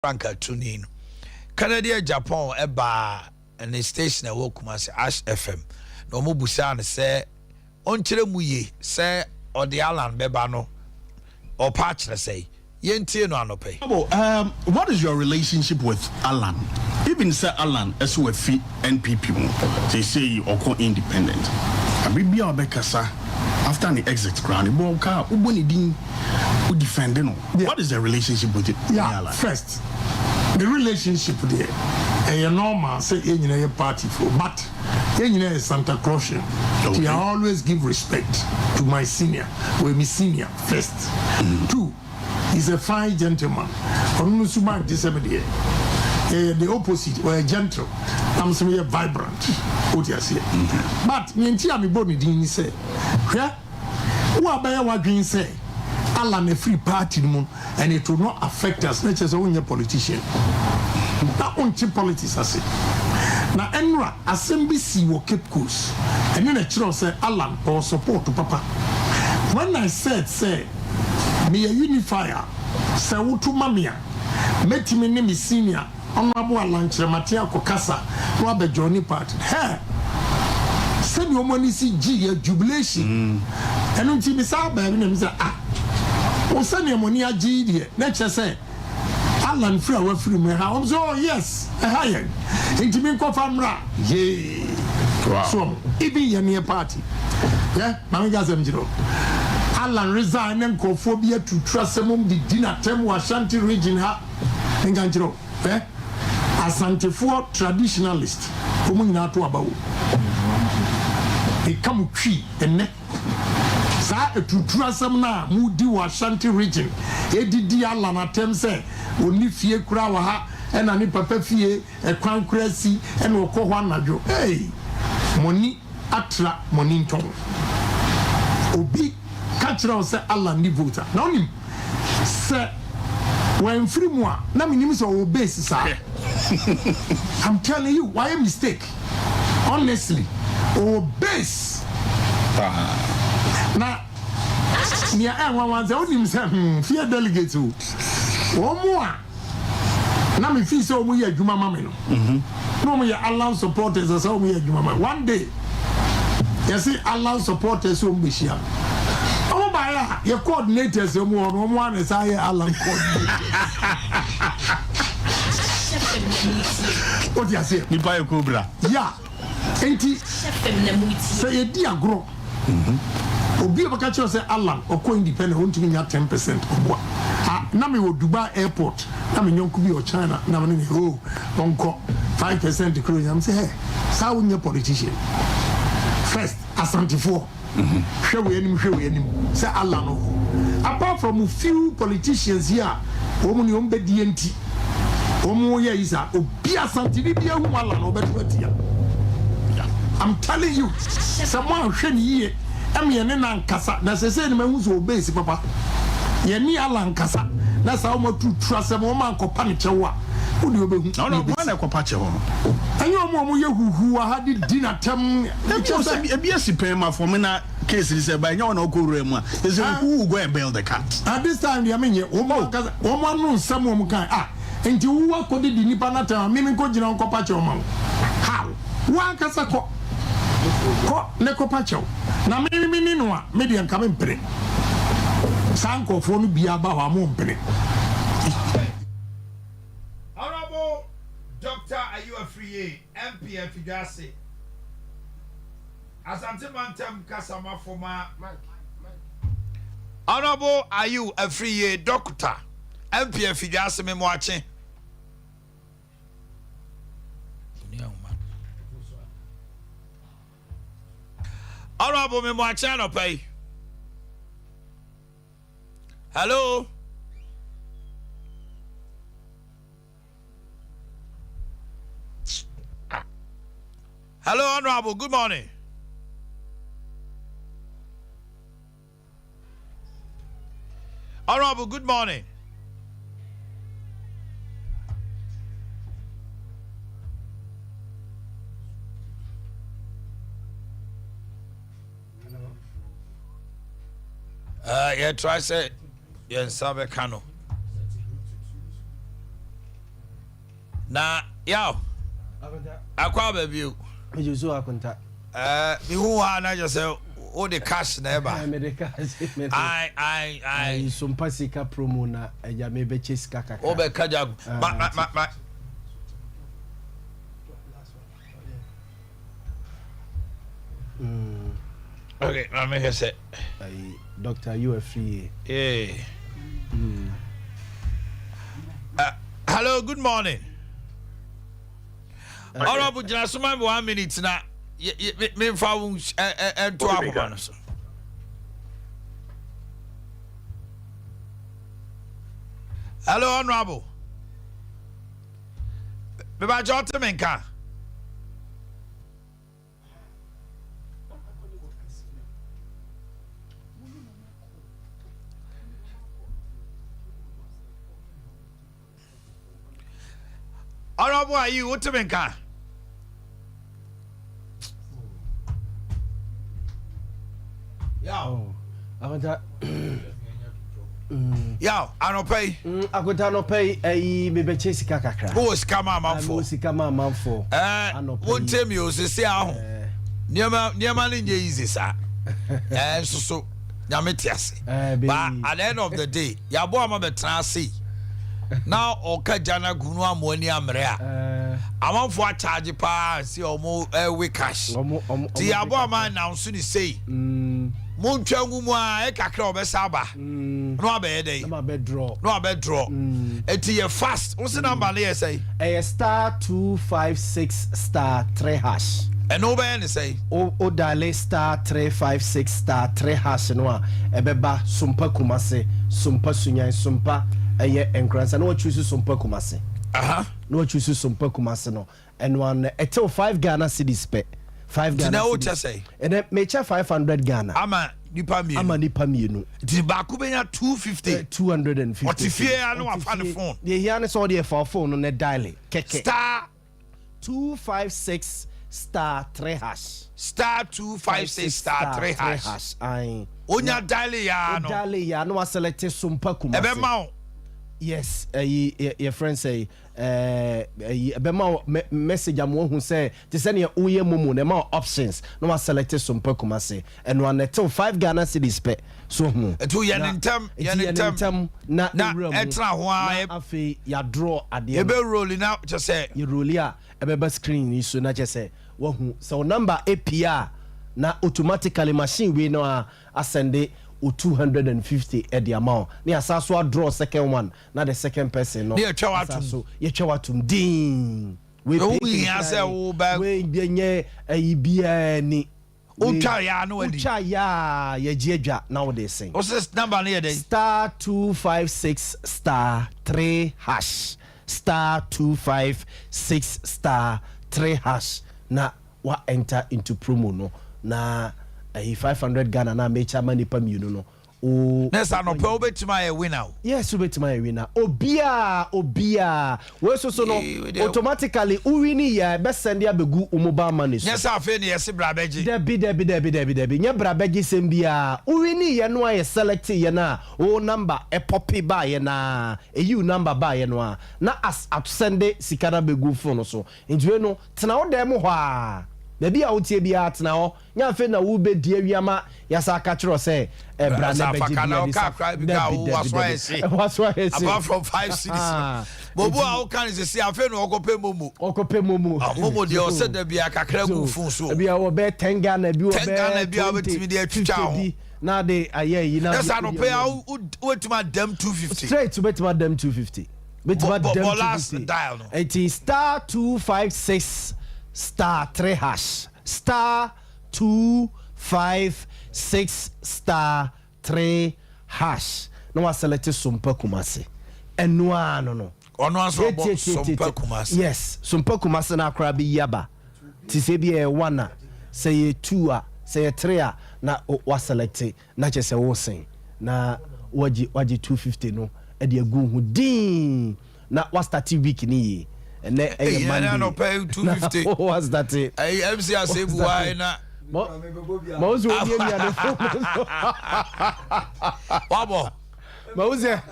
Franka Tunin. Canada, Japan, Eba, and the station I woke as Ash FM. No more Busan say, on Chilemuye, say, or the Alan Bebano, or Patch, say, Yenti no pay. What is your relationship with Alan? Even say Alan, as we fit NPP, they say you are independent. Abibia Obekasa, after the exit ground, the ball car, Uboni Ding, who defending. What is the relationship with it? Yeah, first, the relationship there, a normal say in a party for, but in Santa Claus, I always give respect to my senior, or my senior first. Two, he's a fine gentleman. The opposite, or a gentle, I'm some vibrant. What you say? But me and Tia me body didn't say. What by what green say? Alan a free party moon, and it will not affect us. Not just only a politician. Not only politics, I say. Now, Enra, assembly see what kept course, and then a child say Alan or support to Papa. When I said, say, me a unifier, say what to Mamia, met me name is senior. Honorable Alan Matia Kokasa, Robert Johnny Party. Hey, send your money see G jubilation. And until Miss Alba, oh, send your money a G, nature say, Alan free away from my house. Oh, yes, a higher. Intimate famra. Yea, so, even your near party. Yeah, Mamigazam Jiro. Alan resigned and cophobia to trust among the dinner term was Shanty region. And Ganjiro, eh? Asante for traditionalist, whom not to about. They come tree and neck. Sa to trust some now, Moody was Shanty region. Edi Alan say, only fear crawa and any papa fee, a crown crazy, and Oko Wanajo. Hey, money atra money tongue. Obi catch around say Alan ni voter. Now him say when free moi, na me name so obey sir. I'm telling you, why a mistake? Honestly, obey. Now, near everyone say, only himself, fear delegates who. One more. Now me feel so we are Juma Mamino. No, we allow supporters as we are Juma. One day, you see, allow supporters who be here. Oh, by your coordinators, one is I Alan coordinator. What you say? You buy a cobra. Yeah. Ain't it? Say a dear grow. Obi Bakacho say Alan or co-independent won't give me 10% of what. Nami will Dubai airport. Nami Yonkubi or China. Nami oh, don't call 5% to cruise. I'm saying, hey, how will your politician? First, Asante for. Show we say Alan. Apart from a few politicians here, woman you be DNT. Omoya is a Obia Santibia Walan over 20. I'm telling you, someone should hear. I'm Yanan Casa, that's the same man who's obey Papa. Yeni Alan Casa, that's how much to trust a woman Copanichawa. Who do you be? No, one a Copacho. And your mom who had dinner term. Just a BSC payment for me. Cases by no Kurema is who go and bail the cat. At this time, I mean, woman knows someone can. And you walk with the Nipanata, Mimi Kojina Copacho. How? One Casako Necopacho. Now, maybe no median coming pretty. Sanko for me be about our moon penny. Honorable Doctor, are you a free MPF Figasi? As Antimantem Kasama for my Honorable, are you a free doctor? MPF Figasi me watching. Honorable me watching or pay. Hello. Hello, Honorable. Good morning. Honorable, good morning. Yeah, try say, yeah, Sabe Kano. Na yaw. Akwa baby. Me so akonta. Me who na just say all the cash na eba. Me the cash. I Sompa sika promo na eja me be sika kaka. O be kaja. Ma. Okay, I make a say. Doctor, you are free. Yeah. Hello, good morning. Honorable Janasuma, 1 minute now. Me found and 12 minutes. Hello, Honorable. Me ba jota menka. Honorable, are you what to menka? Oh, akonta. Yo, I don't pay. Akonta no pay me be sika kakra. Who is come man for? Sika man for. Won't tell me you say ah. Niama ni easy sir. So nyametiase. But at the end of the day, ya bo am be transi. Now oka jana gunu amoni amrea. Amanfo a charge pa see omo we cash. Ti ya bo am announce ni say. Montwa ngumu a e kakra obesa ba. No abe dey. No abe draw. No abe draw. Eti ye fast. What's the number there say? Star 256 star 3 hash. And no be say. O dale star 356 star 3 hash no a ebeba Sompa Kumase, Sompa Sunyan, Sompa eye enkransa no choose Sompa Kumase. No choose Sompa Kumase no. And one etel 5 Ghana cedis pe. 5 Ghana. Now what you say? And then mecha 500 Ghana. Ama nipa mienu. Ti ba ku benya 250. 250. What if you no afa the phone? The here so the for phone on the dial. Keke. Star 256 star 3 hash. Star 256 star 3 hash. Aye. Onya dial ya no. Dial ya no select Sompa Kumase. Ebe ma. Yes, your friend say message am who say to send your uye mumu the more options no select Sompa Kumase and one till 5 Ghana cedis pe so to yantem na etra ho a afi ya draw ade e be roll now just say you roll ya e be screen you so na just say wo hu so number APR na automatically machine we no ascend o 250 at the amount. Ni asaso draw second one. Not the second person. No. Ni achawatum. So ye chawatum ding. We say o ba. We nye bia ni. Ucha ya no edi. Ucha ya ye jeja now they sing. What's this number near there? Star 256 star 3 hash. Star 256 star 3 hash. Na wa enter into promo no. Na 500 Ghana na mecha mani pam you no. Nessa no pe obetima e winner. Yes, obetima e winner. Obia. We so no automatically uwini ya be send ya begu mobile money. Yes, afa ni yes brabeji. Debi. Nya brabeji sembia. Uwini ya no ya select ya na o number e popi ba ya na e you number ba ya no na as at send sikana begu phone so. Nti we no tena o dem ho a. Baby a wotie bia atena ho nya fe na wo be die wiama ya sa ka kiro se bra na beji dia apart from 5 cities bobo a wo kan se se afe no okope momo momo de o se da bia kakra gu fun so bia wo be 10 Ghana bi wo be 10 Ghana bia obetimi de atwitwa ho na de aye yi na yes no pay wetima dem 250 straight to betima dem 250 betima dem 250 dial no it is star 256 star 3 hash star 256 star 3 hash no wa select Sompa Kumase enua no ono aso Sompa Kumase yes Sompa Kumase na akra bi yaba ti se bi e 1 say 2 a say 3 a na wa select na che se wo sen na waji 250 no e de agu hu din na wa start week ni and then I no pay 250. What's that? MC I say why na. Mozo give me the phone. Wabo. Mauze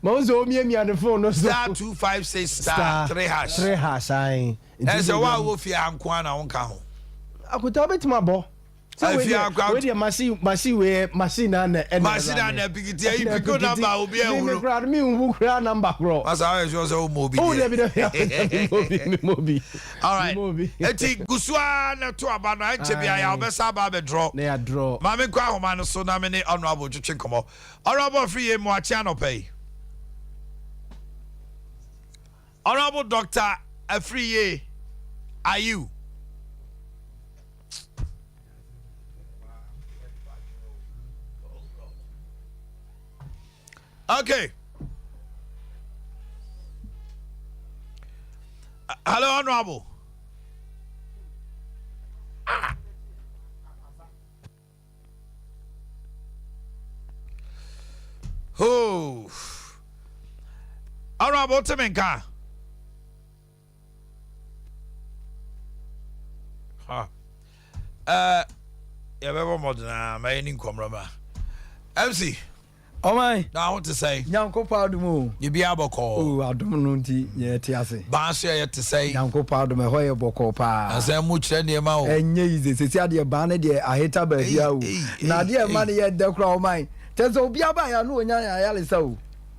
omi the phone no star 256 star 3 hash. 3 hash ai. Ese wa wo fi anko na wonka ho. Akuta betima bo. So we dey machine na bigiti ayi pick number obi ehuru. Me who crowd number bro. Asa how you say mobi. Oh dey mobi. All right. Eti gusua na to aba no enche bia ya obesa ba be draw. Na ya draw. Ma me kwa homa no so na me ne honorable twetwe komo. Honorable free mu achi anopai. Honorable Dr. Afriye, are you? Okay. Hello, Honorable. Oh. Honorable Timenka. Yeah, very modern. My name Comrama. MC. Oh my. Now I want to say. Yanko Padumo. You be able call. Oh, I don't know. Yeah, Tiasi. Bansia yet to say. Yanko Padumo, Hoya Boko Pa. I say much any amount. And yes, it's a dear banner, dear. I hate a baby. Now, dear money at the crowd mine. Tell so be about I know when I so.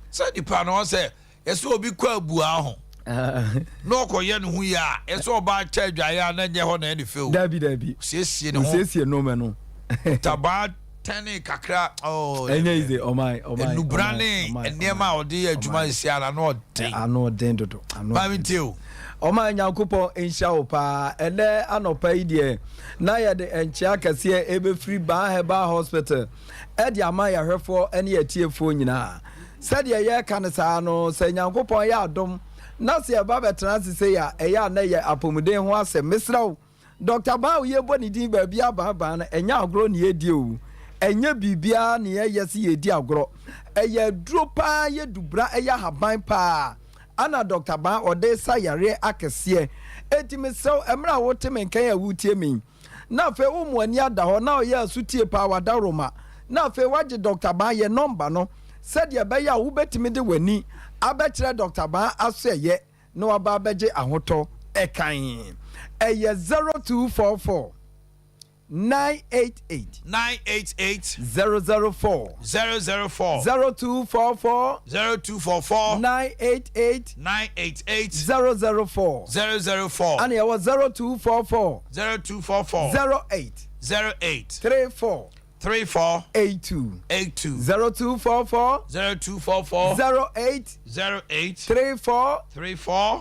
So the panel say, yes, will be quite buaho. No, Koyan, who ya, it's all about church. I am not your honor any field. Debbie. Says you no man. Tabad. Tani kakra oh easy oh my nubrane enema odi adwuma sia na no den ano den dodo ano ba mitio oh my nyankopon enhia wo pa ele anopa ide na ye de enchia kase ebe free ba heba hospital e de ama ya hwefo ene ya tiefo nyina said ye kan sa no se nyankopon ya adom na se ba betena se ya eya na ye apomuden ho ase misraw Dr. Bao ye boni din ba bia ba na enya agro ne ye die o enye bibia ne yesi yedi agro eye duro pa ye dubra eye haban pa ana Dr. Ba ode sayare akese etimi sew emra wote menkan ya wutie min na fe umu ani ada ho na oye asutie pa wada roma na fe waje Dr. Ba ye number no said ye be ya wo betimi de wani abekire Dr. Ba aseye na waba beje ahoto ekan eye 0244 988 004 0244 988 004 and it was 0244 08 34 82 0244 08 34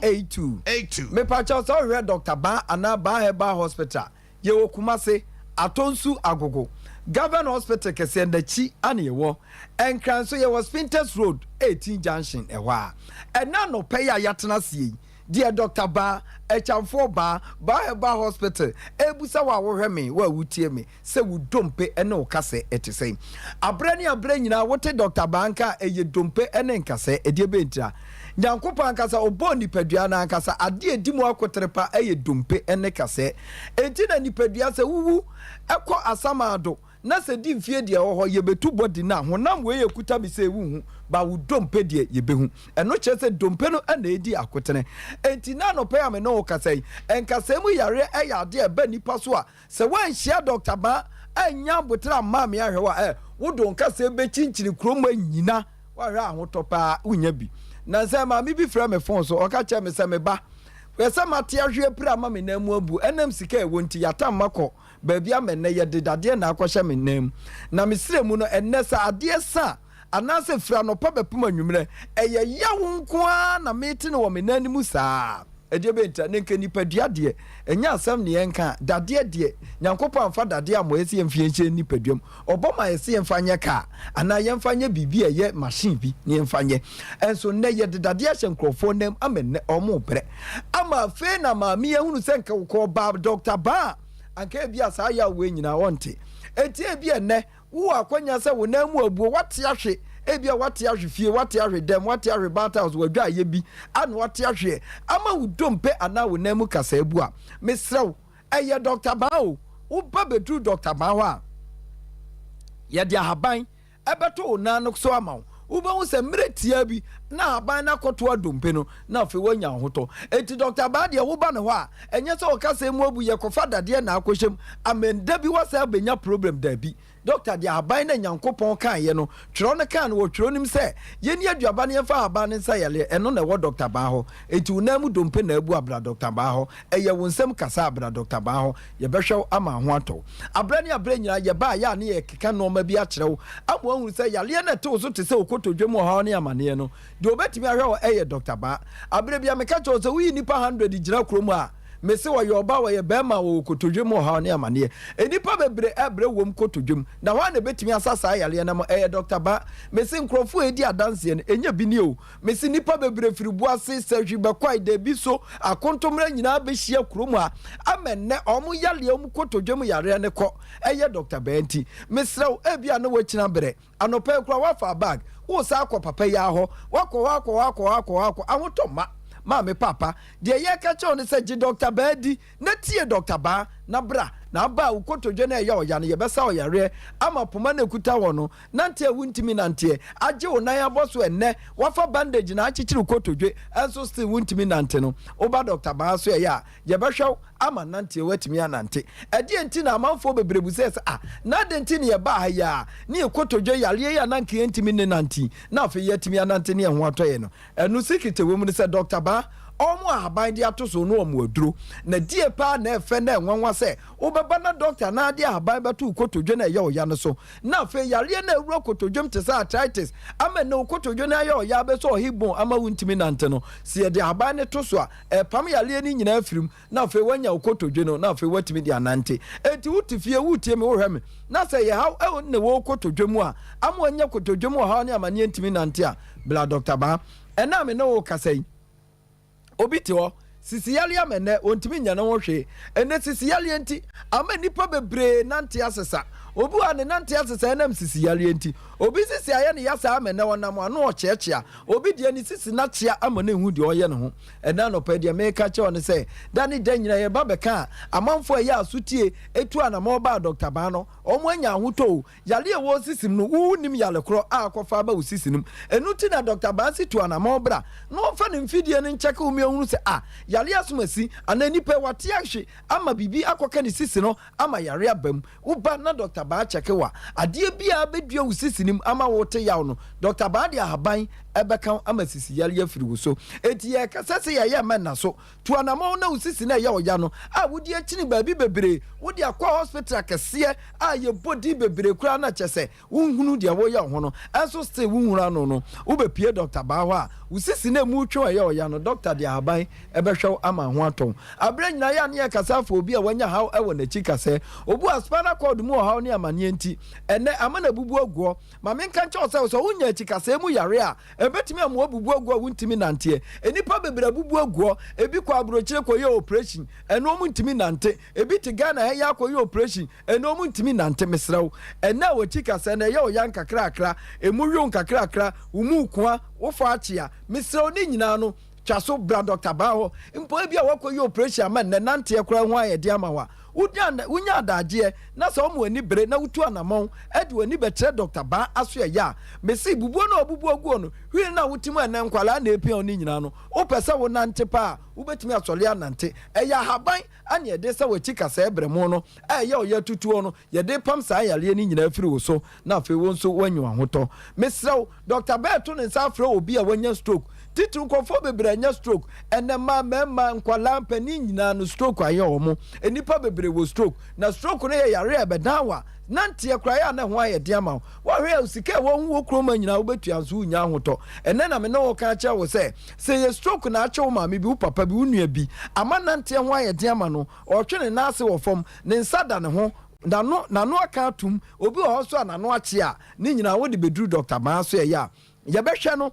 82 me pacha so we Dr. Ba ana ba heba hospital ye wo Kumase Atonsu Agogo Government Hospital kese ndachi ane wo enkran so ye was Spinters Road 18 Junction ewa ena no pay ya yatena sie dear Dr. Ba echamfo ba heba hospital ebusa wa wo hweme wa wutie me se wu dompe ene o kase etese abre nyina wote Dr. Ba nka eye dompe ene nkase edie bentia nyankopa ankasa obo nipadua na ankasa ade edimu akotrepa eye dompe ene kase enti na nipadua se wuwu ekọ asamado na se di mfie de ho ye betu body na honam we yekuta bi se wuhu ba wu dompe de ye behu eno che se dompe no na edi akotene enti na no pe ame no kase enkasa mu yare eya ade eba nipa so a se wan hia Dr. Ba anya botra ma me ahwewa wo don kase be chinchiri kroma nyina wa hwa ahotopa unya bi na se ma mi bi fra me phone so o ka che me se me ba we se mate ahwe pra ma me na mu abu enam sika e wonti yatam mako ba bia me na ye dedade na akwhye me nam na me sire mu no enne sa ade sa anase fra no pa bepum anwumre eye yawo nko a na meti no wo me nanimu saa edie benta ne nka nipadua de enya asam ne yenka dade de nyankopo amfa dade amo esi emfie enche nipaduam oboma esi emfanye ka ana yemfanye bibi eye machine bi ne emfanye enso ne ye dade a hyenkrofo nem amenne omo bre ama fe na ma mi ehunu senka ko ba Dr. Ba anka bia sa ya we nyina wonte enti bia ne wo akwanya se wo na mu abuo wate ahwe ebia wate ahwe fie wate ahwe dem wate ahwe battles wadwa ye bi anu wate ahwe ama wudompe ana wo na mu kasa ebu a mesrew eye Dr. Ba o wo ba bedu Dr. Ba ho a ye dia haban ebeto onano so ama wobɛhu sɛ mmerɛ tia bi na aban na kɔto adompe no na afei wanya ahotɔ enti Dr. Baa deɛ woba ne hɔ a ɛnyɛ sɛ ɔka sɛ mu abu yɛkɔfa dadeɛ na akɔhyɛm amenda bi wɔ sɛ abɛnya problem daabi Doctor de aban na nyankopɔn kan ye no twerɛ no kan wo twerɛ nim sɛ yɛni aduaba ne yɛfa aban ne nsa yɛle ɛno na ɛwɔ Dr. Baa hɔ enti wona mu dompe na abu abra Dr. Baa hɔ ɛyɛ wo nsɛm kasa abra Dr. Baa hɔ yɛbɛhwɛ ama ho atɔ abra ne abra nyina yɛba ya ne yɛ keka nɔɔma bi akyerɛ wo amu ahuru sɛ yale na tew so te sɛ okotodwe mu hɔ ne amane no de obetimi ahwɛ wɔ ɛyɛ Dr. Baa abra bia meka kyerɛ sɛ wo yi nipa 100 gyina krom a mese wa yoba wa ye bema wo kotodwem ha ne amane enipa bebre ebre wom kotodwem na wa na betimi asasa yale na mo Dr. Baa mese nkrofo edi adanse ne enya bi ni o mese nipa bebre firibu ase sahwi bekwai da bi so akontomra nyina be hia krom a amenne omo yale om kotodwem yare ne kɔ Dr. Baa nti mesrew ebia na wakina bere anopa kura wa fa bag wo sa akɔ papa ya ho wakɔ ahotoma Mame papa de ye ka che on se gi Dr. Baa di na tie Dr. Baa na bra na ba ukotodwe na ya oya no ye besa oyare ama poma na kuta wo no nante wuntimi nante age wo nan aboso enne wafa bandage na achichiri ukotodwe enso still wuntimi nante no oba Dr. Baa so ya ye behwew ama nante watimi anante ade enti na amanfo bebrebu se na de enti ne ye ba ha ya ne ukotodwe yale ya nanke entimi ne nante na afi yetimi anante ne ho atoye no enu sikite wo mu se Dr. Baa omo ahaban de atoso no omo aduro na die pa na efe na enwanwa se obeba na doctor na de ahaban beto kotodwe na ye oya no so na fe yare na ewuro kotodwem te sa arthritis ama na kotodwe na ye oya be so ohibon ama wuntimi nante no se de ahaban ne to so a pam yare ni nyina afirim na fe wanya kotodwe no na fe watimi de anante enti wutifie wutie me wo hweme na se ye haw e ne wo kotodwe mu a ama wanya kotodwe mu ha ne amane ntimi nante a bla Dr. Baa ena me no wo kasai obi te ho sisi yale amene ontimi nya na wo hwe ene sisi yale enti ama nipa bebre nante asesa obi wa ne nante asesa enam sisi yale enti obi sisi aye ne yasa amene wonam ano ochechea obi de ni sisi na chia ama ne hu de oye ne ho ena no pa de me ka che on se dani da nyina ye ba beka amanfo ya asutie etu anamo ba Dr. Baa no omo anya ahoto yale e wo sisi no unim yale kro akofa ba wo sisi nim enu ti na Dr. Baa situ anamo bra no fa ne mfidie ne ncheka umi ohunu se yale asomasi anani pe wate ahwe ama bibi akoka ne sisi no ama yare abam uba na Dr. Baa cheke wa ade bia bedua wo sisi nim ama wote yaw no Dr. Baa de ahaban ebeka ama sisi yale afiri wo so eti ye kasase ye menna so tu anamo na wo sisi na ye oya no wodi akini baabi bebre wodi akwa hospital kese ye body bebre kura na chese wunhunu de wo ya ho no enso stay wunhura no no wo be pie Dr. Baa ho a wo sisi na mu twa ye oya no doctor de ahaban ebehwe ama ho aton abra nyina ya ne kasafo obi a wanya haw ewo na chi kase obu aspana cord mu haw ne amane enti ene amana bubu aguo ma me nka nche so wonya chi kase mu yare a ebetimi amu bubu aguo wuntimi nante enipa bebre bubu aguo ebi kwa abrochire koye operation eno mu ntimi nante ebi ti Ghana ya koye operation eno mu ntimi nante mesrew ena wo chi kase na ye oyan kakrakra emu hwon kakrakra umu kwa wo fa achia mesrew ni nyina no twaso bra Dr. Baa ho mpo bia wakoye operation ama nante ekura ho ayede ama wa unya adaje na so mo ani bere na wutu anamon ede wani betre Dr. Baa aso ya mesi bubuo na obubu oguo no hwi na wutimu ene nkwala na epi oni nyina no wo pese wo nante pa ubetimi asole anante eya haban ane ede se wachi kasa ebre mo no eya oya tutuo no yede pam sa yale ni nyina afiri wo so na afi wo nso wanyu ahoto mesrew Dr. Baa to ne sa afro obi a wanya stroke titru konfo bebre nya stroke enema mema nkwala mpani nyina no stroke aye omo enipa bebre wo stroke na stroke no ye yare ebedawa nante ekra ya na ho aye de ama wo hwe usike wo hu wo kroma nyina wo betua nso nya ahoto ene na me no wo ka cha wo se ye stroke na ache wo ma me bi wo papa bi wo nua bi ama nante ho aye de ama no o twene na ase wo fom ne nsada ne ho nano aka atum obi wo so anano ache a ne nyina wo de bedru Dr. Baa so ya ye behwe no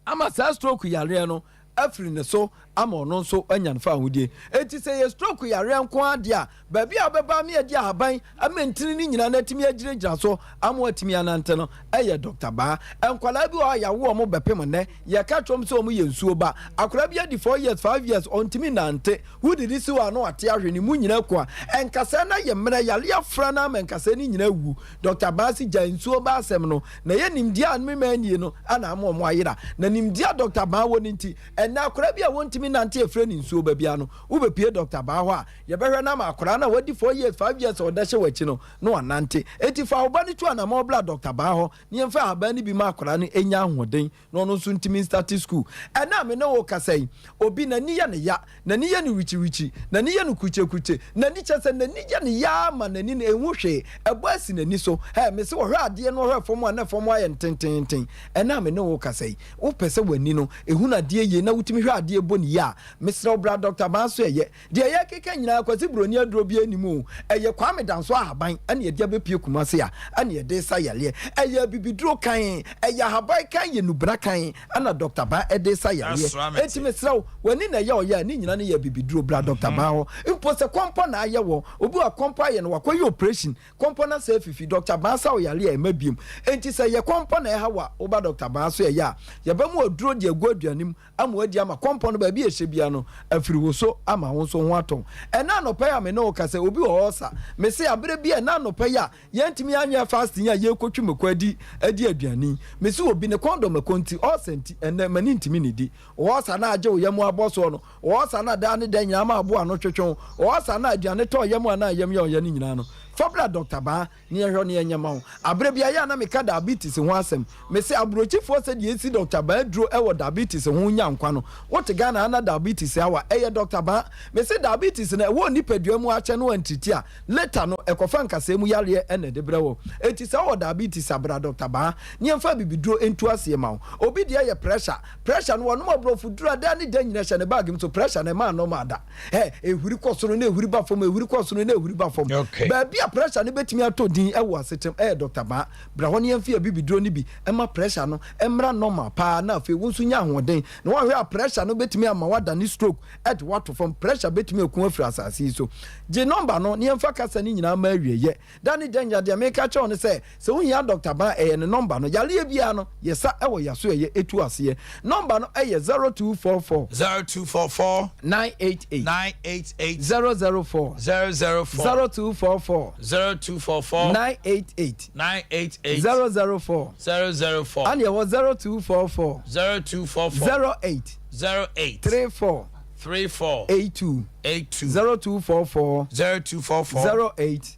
ama sa stroke yare no afiri ne so ama ɔno nso anya nfa ahodie enti sɛ yɛ stroke yare nko ade a baabi a bɛba me adi ahaban ama ntini ni nyina na atimi agyinagyina so ama atimi anante no ɛyɛ Dr. Baa nkwalaa bi wɔ yawo ɔmo bɛpem nnɛ yɛka twom sɛ ɔmo yɛ nsuo ba akwaraa bi adi 4 years 5 years ɔntimi nante wodidi si wɔ ano ate ahwe ne mu nyina ko a ɛnkasa na yɛ mmerɛ yale afra na ama nkasa ne nyina wu Dr. Baa si gya nsuo ba asɛm no na yɛ nimdeɛ a mmema nie no ana ama ɔmo ayera na nimdeɛ a Dr. Baa wɔ ne nti ɛnna akwaraa bi a wɔntimi nante afra ne nsuo ba bia no wobɛpie Dr. Baa hɔ a yɛbɛhwɛ na ama akwaraa na wadi 4 years 5 years ɔda hyɛ w'akyi no na wanante eti fa ɔba ne tu anama ɔbla Dr. Baa hɔ ne yɛmfa ahaban ne bi ma akwaraa no enya ahoɔden na ɔno nso ntimi start school ɛna me ne wo kasa yi obi n'ani yɛ ne ya n'ani yɛ ne wikyiriwikyi n'ani yɛ ne kukyekukye n'ani kyɛ sɛ n'ani yɛ ne ya ama n'ani ne ehu hwee ɛbɔ asi n'ani so me se wɔhwɛ adeɛ no wɔhwɛ fam a na fam ayɛ ntententen ɛna me ne wo kasa yi wopɛ sɛ w'ani no ehu na adeɛ yie na wotumi hwɛ adeɛ bɔ ne ya mesrɛ bra Dr. Baa so ɛyɛ deɛ yɛ keka nyinaa kwasi broni aduro bi anim o ɛyɛ kwame danso ahaban ɛne yɛde abɛpie kumase a ɛne yɛde sa yɛleɛ ɛyɛ bibiduro kan ɛyɛ ahaban kan yɛ nubra kan ana Dr. Baa ɛde sa yɛleɛ eti mesrɛ wo w'ani na ɛyɛ ɔyɛ ne nyina ne yɛ bibiduro bra Dr. Baa hɔ mpo sɛ kɔmpɔ na ayɛ wɔ obi wa kɔmpɔ ayɛ no wakɔyɛ operation kɔmpɔ na sɛ fifi Dr. Baa sa ɔyɛleɛ ɛma biem enti sɛ yɛ kɔmpɔ na ɛha wa oba Dr. Baa so ɛyɛ a yɛbɛmu aduro de agu aduanim ama wadi ama kɔmpɔ no baabi ɛhyɛ bia no afiri wo so ama wo nso ho atɔn ɛna anɔpɛ a me ne wo ka sɛ obi wɔ hɔ sa me se abere bi ɛna anɔpɛ yi a yɛntumi anyɛ fasting a yɛkɔtwi mako adi aduani me se obi ne kɔndɔm ɛkɔnti ɔsɛnti ɛnɛ mani ntimi ne di wɔ sa na agye wo yɛmu abɔ so no wɔ sa na da ne da nyinaa ma aboa no twetwe wɔ sa na aduane tɔ yɛmu a na yɛm yɛ ɔyɛ ne nyinaa no fabra Dr. Baa ne yɛhwɛ ne yɛnyɛma wo abere bi ayɛ na meka diabetes ho asɛm me se aburochifoɔ sɛ deɛ esi Dr. Baa duro ɛwɔ diabetes ho nya nkwa no wote Ghana ana diabetes awa ɛyɛ Dr. Baa me se diabetes na ɛwɔ nipadua mu akyɛ no antiti a later no ɛkɔfa nkasa mu yareɛ ɛna de brɛ wɔ eti sɛ wɔ diabetes abra Dr. Baa ne yɛmfa bibiduro entu aseɛ ma wo obi deɛ yɛ pressure no wɔnom aborɔfo duro da ne da nyina hyɛ ne bag mu so pressure na ma no ma da ehuri kɔ soro na ehuri ba fam ehuri kɔ soro na ehuri ba fam baabi a pressure ne betimi ato din ɛwɔ asetem Dr. Baa bra hɔ ne yɛmfa bibiduro ne bi ɛma pressure no ɛmra normal pa na afei wo nso nya ahoɔden na wɔhwɛ a pressure no betimi ama wada ne stroke ɛde wato fam pressure betimi akun afiri asase yi so gye number no ne yɛmfa kasa ne nyinaa ma awieyɛ da ne danger deɛ meka kyɛw ne sɛ wo hia Dr. Baa ɛyɛ ne number no yaleɛ bia no yɛsa ɛwɔ yaso ɛyɛ etu aseɛ number no ɛyɛ 0244 988 004 0244 988 004 and yɛwɔ 0244 08 34 82 0244 08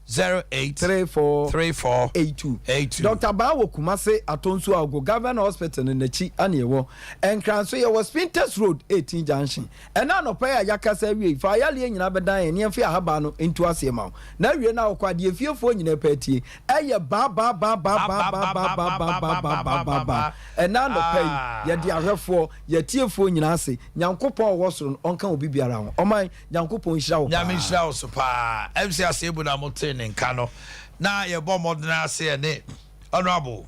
34 82 Dr. Baa wɔ Kumase Atonso Ago Government Hospital ne n'akyi ane ɛwɔ ɛnkran so yɛwɔ Spinters Road 18 Junction ɛna anɔpɛ a yakasa wie fa yaleɛ nyina bɛdan yɛ neɛmfa ahaba no ntu aseɛ ma wo na wie na wokɔ adeɛ fiefoɔ nyina pɛtie ɛyɛ ba ɛna anɔpɛ yi yɛde ahwɛfoɔ yɛtiefoɔ nyina ase Nyankopɔn ɔwɔ soro no ɔnka obi biara ho ɔman Nyankopɔn hyira wo nyame hyira wo so paa MC Asebu na mote ne nka no na yɛbɔ mmɔdena ase ne Honorable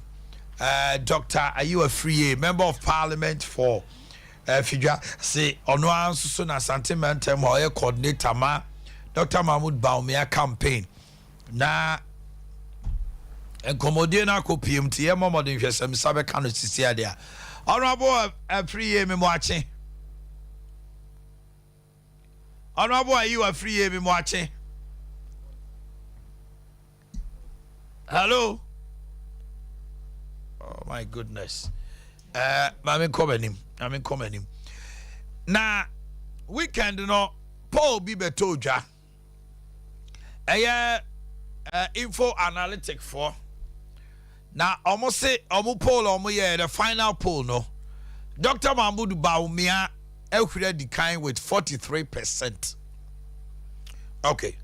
Dr. Ayew Afriye, Member of Parliament for Fidwa say ɔno anso so na sentimental ma ɔyɛ coordinator ma Dr. Mahmoud Bawumia campaign na nkɔmmɔdie na akɔpiem te yɛ mmɔmmɔden hwɛ sɛ mesa bɛka no sisi ade a Honorable Afriye me moakye Honorable Ayew Afriye me moakye hello oh my goodness mami come him na weekend no Paul bi beto dwa info analytic for na omo se omo poll omo ye the final poll no Dr. Mahmoud Bawumia ehwere di kind with 43%. Okay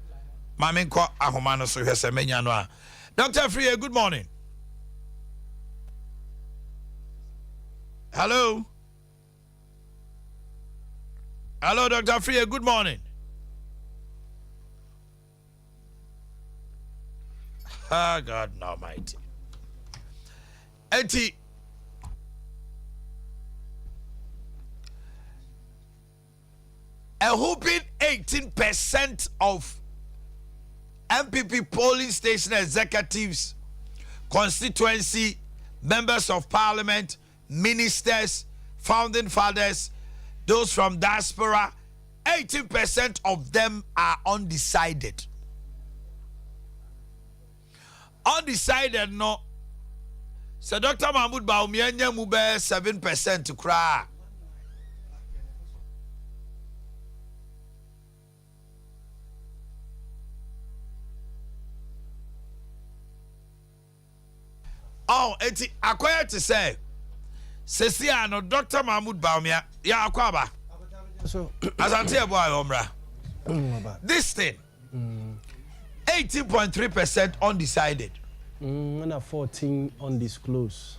mami ko ahoma no so hwese menya no a Dr. Afriye, good morning. Hello. Hello, Dr. Afriye, good morning. Ah, God Almighty. Eti. a whooping 18% of MPP polling station executives, constituency, members of parliament, ministers, founding fathers, those from diaspora, 18% of them are undecided. Undecided, no. So Dr. Mahmoud Bawumia mube 7% to cry. Oh, it's acquired to say. Sesiano, Dr. Mahmoud Bawumia, ya akwaba. So, as I tell you, boy, this thing, 18.3% undecided. 14 undisclosed.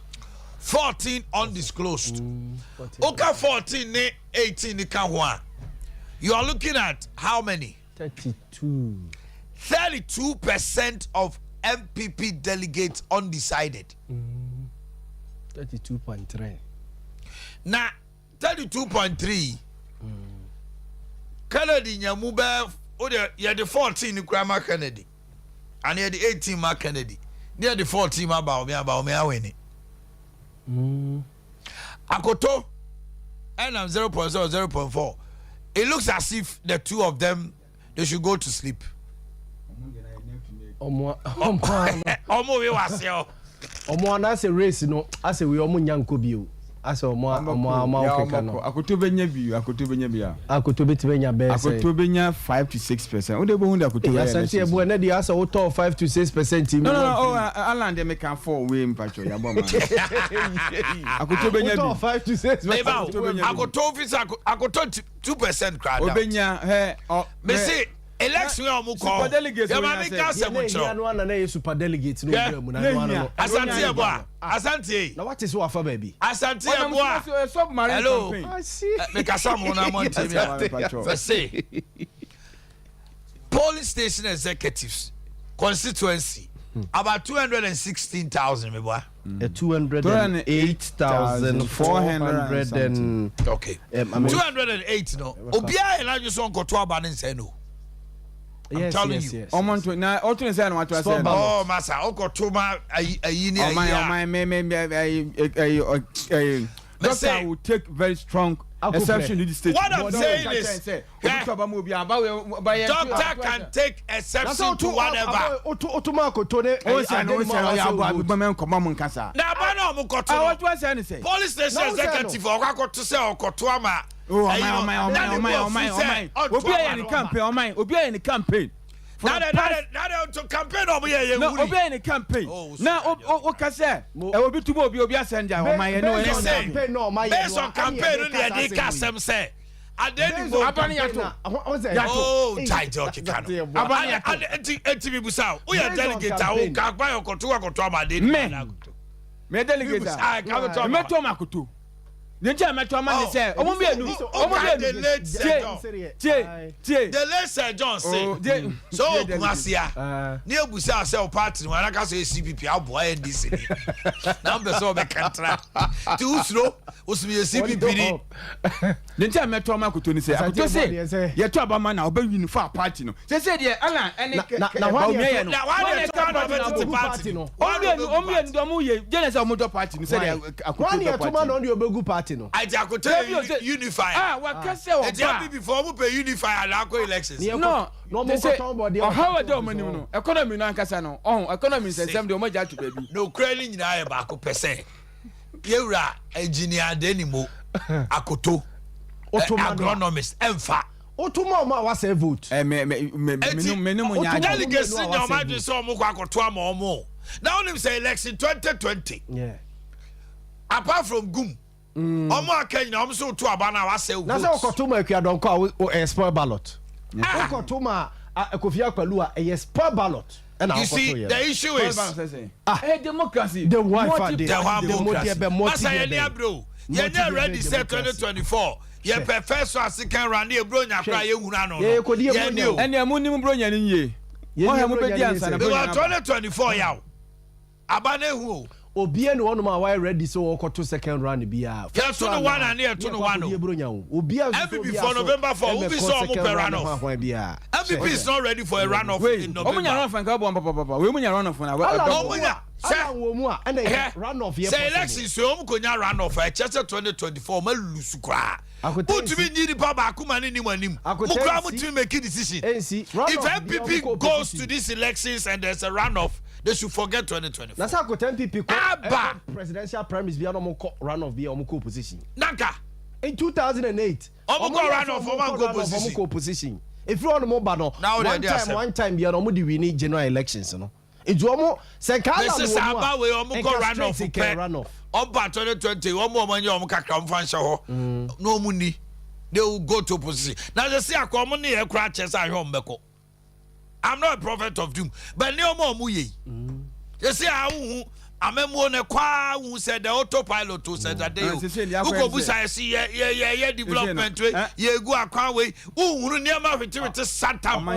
14 undisclosed. Okay, 14, 18, you are looking at how many? 32. 32% of MPP delegates undecided. 32.3. Now, 32.3. Kennedy Nyamube, you had the 14 in Grandma Kennedy, and you had the 18 Mark Kennedy. Near the 14 about me, winning. Akoto, and I'm 0.0, 0.4. It looks as if the two of them, they should go to sleep. Omo we was yo. Omo na se race no, ase we omo nyanko bio. Ase omo Africa no. Akoto benya bio. Akoto betibenya be say. Akoto benya 5 to 6%. Wo dey bo hu da akoto. Ya santi e bo na dey ase wo talk 5 to 6%. No, Alan dey make am 4 way mpacho ya bo man. Akoto benya bio. 5 to 6%. Akoto officer akoto 2% crowd. Obenya me say election omo ko. Super delegates. Ya ma me ka se mo cho. No na na super delegates no be mu na no. Asante ebo a. Asante. Na what is what for baby? Asante ebo a. Hello. Me ka sam na mo ntimi a. For say. Polling station executives constituency about 216,000 me boy. 208,400 and okay. 208 no. Obia e la you so nkoto aba ne nse no. I'm telling you. Yes. Omonto na otu ne say na watu say. Oh massa, okoto ma ayi ni ayi. Doctor will take very strong exception to the state. What I'm saying is, doctor can take exception to whatever. Police station executive or what to say or Kotuama. Oh my campaign. Now to campaign over here. No, obey in the campaign. Now, what can say? I will be to be a sender. Oh my, based on campaign, only a custom say. I didn't go. Oh, Tiger Kikano. TV Busau. We are delegate. I will go by or Kotua. Me delegate. I come to Metomakutu. The chairman say, "Oh, the late Sir John say, so Kumasia, near Busa sell party when I can say CPP, I'll buy this. Number so the contra. Too slow, was me a CPP. The chairman Tomakutu say, I could say, you're trouble man, I'll be in far party. They said, yeah, Alan, and now why party? Only Genesis Motor Party said, I could on your Bogu party. I could tell you unify. What can say before we pay unify and elections? No, they say, how a dominant economy non Casano. Oh, economy says them the Omaja to baby. No cradling in Ayabaco per se. Yura, engineer Denimo, Akoto, agronomist, Emfa. Otumama was a vote. Delegates in your mind is so Mukwakotwama or more. Now, let me say election 2020. Yeah. Apart from Gum. Omo Kenya, I'm so to Abana was say. That's how Kotuma if you don't call a spoil ballot. Kotuma a Kofia Palua a spoil ballot. And you see, the issue is democracy. The Wi-Fi, the bro. You're not ready to 2024. You prefer so as second round here, bro. You're crying, you know. And you're moving, bro. You're 2024 yaw. Abane who? obi and one ma why ready so ko to second round bia yeah to the one and here to the one obi MVP for November 4 we saw mo per run off MVP is not ready for a run off in November omunya run off papa we munya run off na omunya say run off here say election so omu konya run off e chese 2024 ma lusu kwa put me need pa ba kuma ni manim mukra mu team make decision if MPP goes to these elections and there's a runoff they should forget 2024 na sa ko 10 MPP presidential premise bi no run off bi o ko position nanka in 2008 o go run off o go position if you want mo ba no one time bi no mo di win general elections no ejuomo se kala mo this is about we o go run off Oba 2020 omo manye omo kakra mfa nche ho no mu ni they will go to position now they say akomo ne e kura chese ahwe ombeko I'm not a prophet of doom but ne omo ye they say awu amemo ne kwa wu said the autopilot to said that they go busa see ye development we ye go akwa we uhuru ne ma hwete satam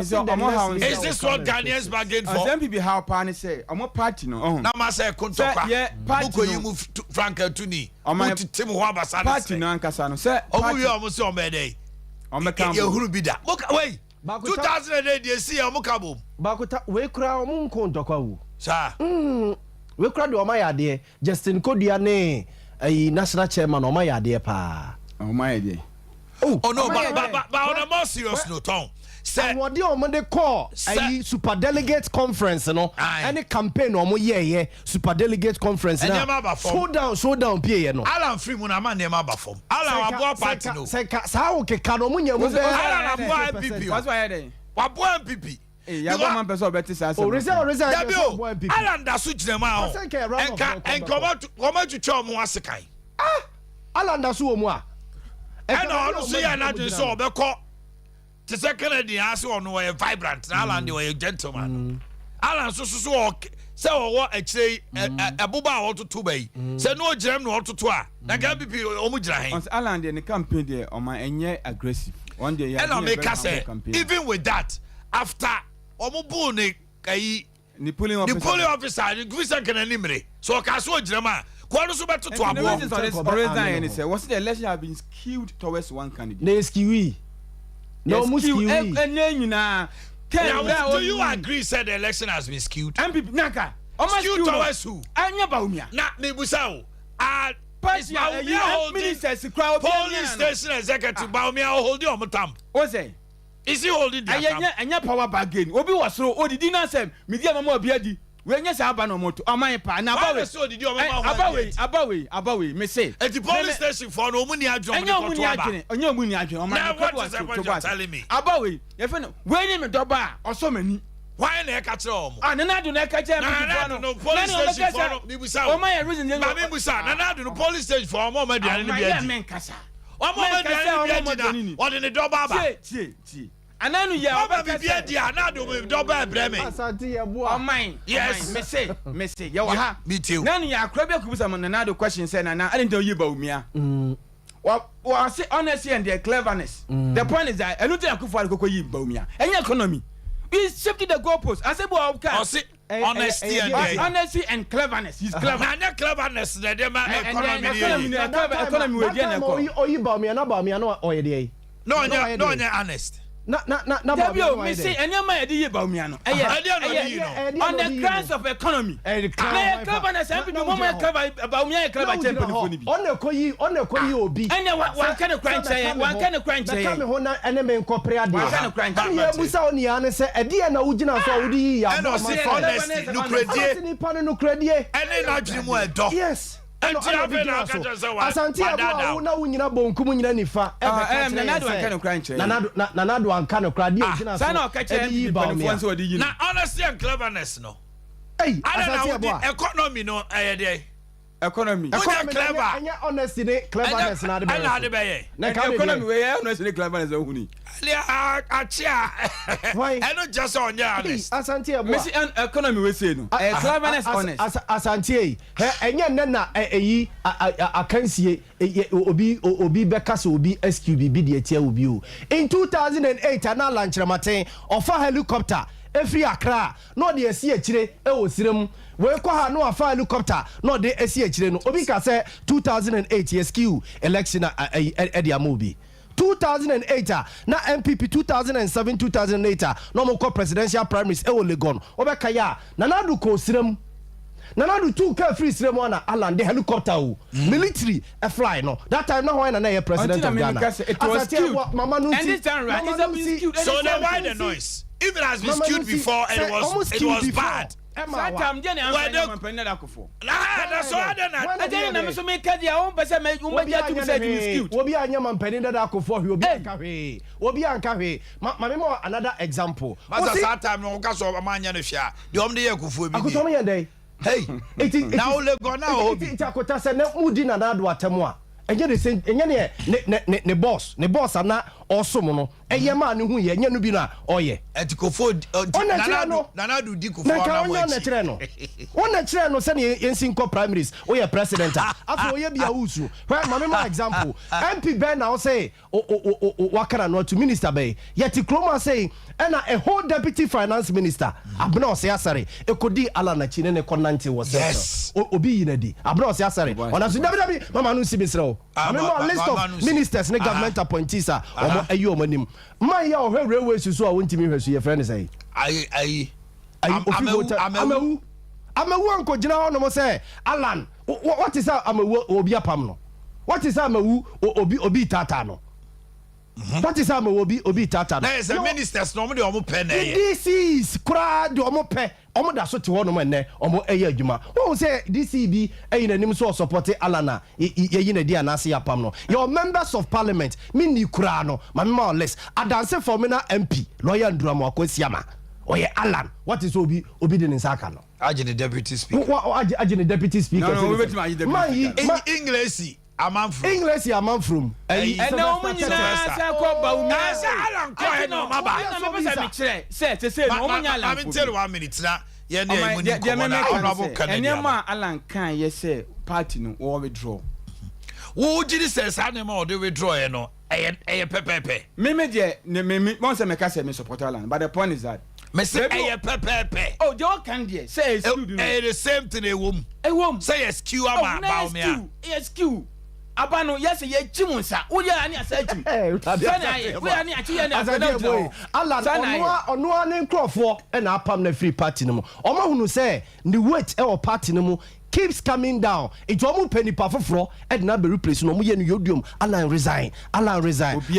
is this what Ghanaians bargain for some people how pan say omo party no na ma say kontokwa buko yi mu Frank Antony put Tim ho abasa party no ankasa no say omo wi omo say omo dey omo kam ye huru bi da wait 2008 they see omo kabo bakuta we kura omo kontokwa wu sa we kura de oma yade Justin Kodua ne national chairman oma yade pa oma yade oh no but on a more serious note on say what the omo de call super delegate conference no any campaign omo ye super delegate conference na slow down pie no Alan Freeman na man nema ba form Alan abo party no say sa o ke ka no mo nya mo Alan abo MPP that's why dey wabo MPP ya go man person better say o reason Alan da su jina ma enka tu cho mo asekan Alan da su o mu a na onu so ya na dwen so obekọ te se Kennedy ase onu we vibrant na Alan dey we gentleman Alan so se wo akire eboba a wototo bai se no giram na wototo a na MPP o mu gira hen Alan dey ne campaign dey o ma enye aggressive one day ya make us even with that after omubu ne kai the polling officer the Visa Kenanimre so kaso girama kwano so beto to abo already say was the election have been skewed towards one candidate they skewy no muskiwi nyina do you agree said the election has been skewed MPP naka skewed towards who anya baumia na mebusa o ministers crowd police station executive baumia holding on tam o say is he holding the anya power bargain obi wasoro odidi na sem media mama obiadi we nya sa aba no moto aman pa na abawe me say at the police station for no money adwon anya omuni adwen oman what you telling me abawe ye fe no we ni me doba oso mani why na ka kire omo na do na ka kire me no police station for no me busa o man reason ma me busa na do no police station for omo ma duane ni biadi men kasa omo ma duane ni biadi na o de ne doba ba tie ananu ya oba bibia dia na do me doba breme asante ye bo oman yes me say ya wa ha me too nanu ya akra be kubusa mo na do question say na I didn't you ba umia wa say honesty and their cleverness the point is that enu te akufo akoko yi ba umia enya economy we shifted the goalpost I say bo honesty and cleverness he's clever na cleverness the dem economy we dey na ko oyi ba umia no oye dey no honest na Dabio me say anyama e dey ba umia no on the grounds of economy na cleverness and people moment clever ba umia clever champion for ni bi on ekoyi obi enya wan kan crunch ka me ho na ene me nkopre ade wan kan crunch ya busa oni ya ne se ede ya na wugina so wudi ya no say honesty no kredie ene na dwene mu edo yes Asante abo na wunyina bonkum nyina nifa nanado anka no crunch nanado anka no cradi ogina so na okache na honesty and cleverness no hey asante abo economy no dey economy clever anya honesty ne cleverness na de be na economy we honesty ne cleverness ohuni achia eno just on your honest asante abo me economy we say no cleverness honest asante enya nne na eyi akansie obi bekasa obi SQB bi de etia obi o in 2008 ana launch ramaten ofa helicopter every Accra no de esi echire e wo sirem we kwa ha no afa helicopter no de esi echire no obi ka say 2008 SQ election e dia mobi 2008 na MPP 2007 2008 no mo presidential primaries e wo Legon obeka ya na nadu ko sirem na nadu two ka free sirem na Alan the helicopter military a fly no that time no when na president of Ghana it was skewed. Mama no and this time right it's been skewed. So then why the noise? If it has been skewed before and it was bad. That time Jenny I'm paying that for. That's why I didn't know so make dia own person make to say skewed. Obi anya man penny that akofo he obi anka hwe mama mo another example. Masa that time no ka so amanya no hwea de om de yakofo bi. Akoto mo yende. Hey, now Legon now it akota se na mudi na do atemu a enye the same enye ne boss ana osom no eye ma ne hu ye enye no bi na oye etikofo nanadu di kofo na wa na kire no wona kire no se ne yensin ko primaries oye president afa oye bia usu why mama ma example MP Ben now say wakara no to minister be yet Kroma say and a whole deputy finance minister abna ose asare ekodi ala na chine ne konante was yes obi yinadi abna ose asare ona so dabi mama no si bisro I mean list of ministers ne government appointees omo ayi omanim man ya ohwe railway so a wontimi hwesu ye friend say ayi amewu anko gina ho no mo say Alan what is amewu obi apam no what is amewu obi tata no what is obi tata no na ministers no mo de omo pe na ye this is kra de omo pe omo da so te ho no mo enne omo eye adwuma won say DCB eyin anim so support Alana ye na di anase yapam no your members of parliament me ni kra no ma less adanse for me na MP lawyer Nduramo Akwasiama oye Alan what is obi de nsaka no agene deputy speaker agene deputy speaker no we wait my English English amam from and no mo nyina sa ko ba umi Alan ko e no maba na me pesa me kire say no mo nya Alan I'm tell 1 minute na ye na mu ni ko na honorable Canada and ma Alan kan ye say party no wo withdraw wo jiri say sa na ma o de withdraw e no pepepe me de me mo say me ka say me support Alan but the point is that me say pepepe oh you can there say excuse me the same thing e wom say excuse ama ba me a excuse abano yes ye chimunsa wo ya ani asachi we ani achi ye na boy Alan ono ani nkrofo e na apam na free party no mo omo hunu say the weight e o party no mo keeps coming down it omo penny pa foforo e na be replace no mo ye no yodium Alan resign Alan resign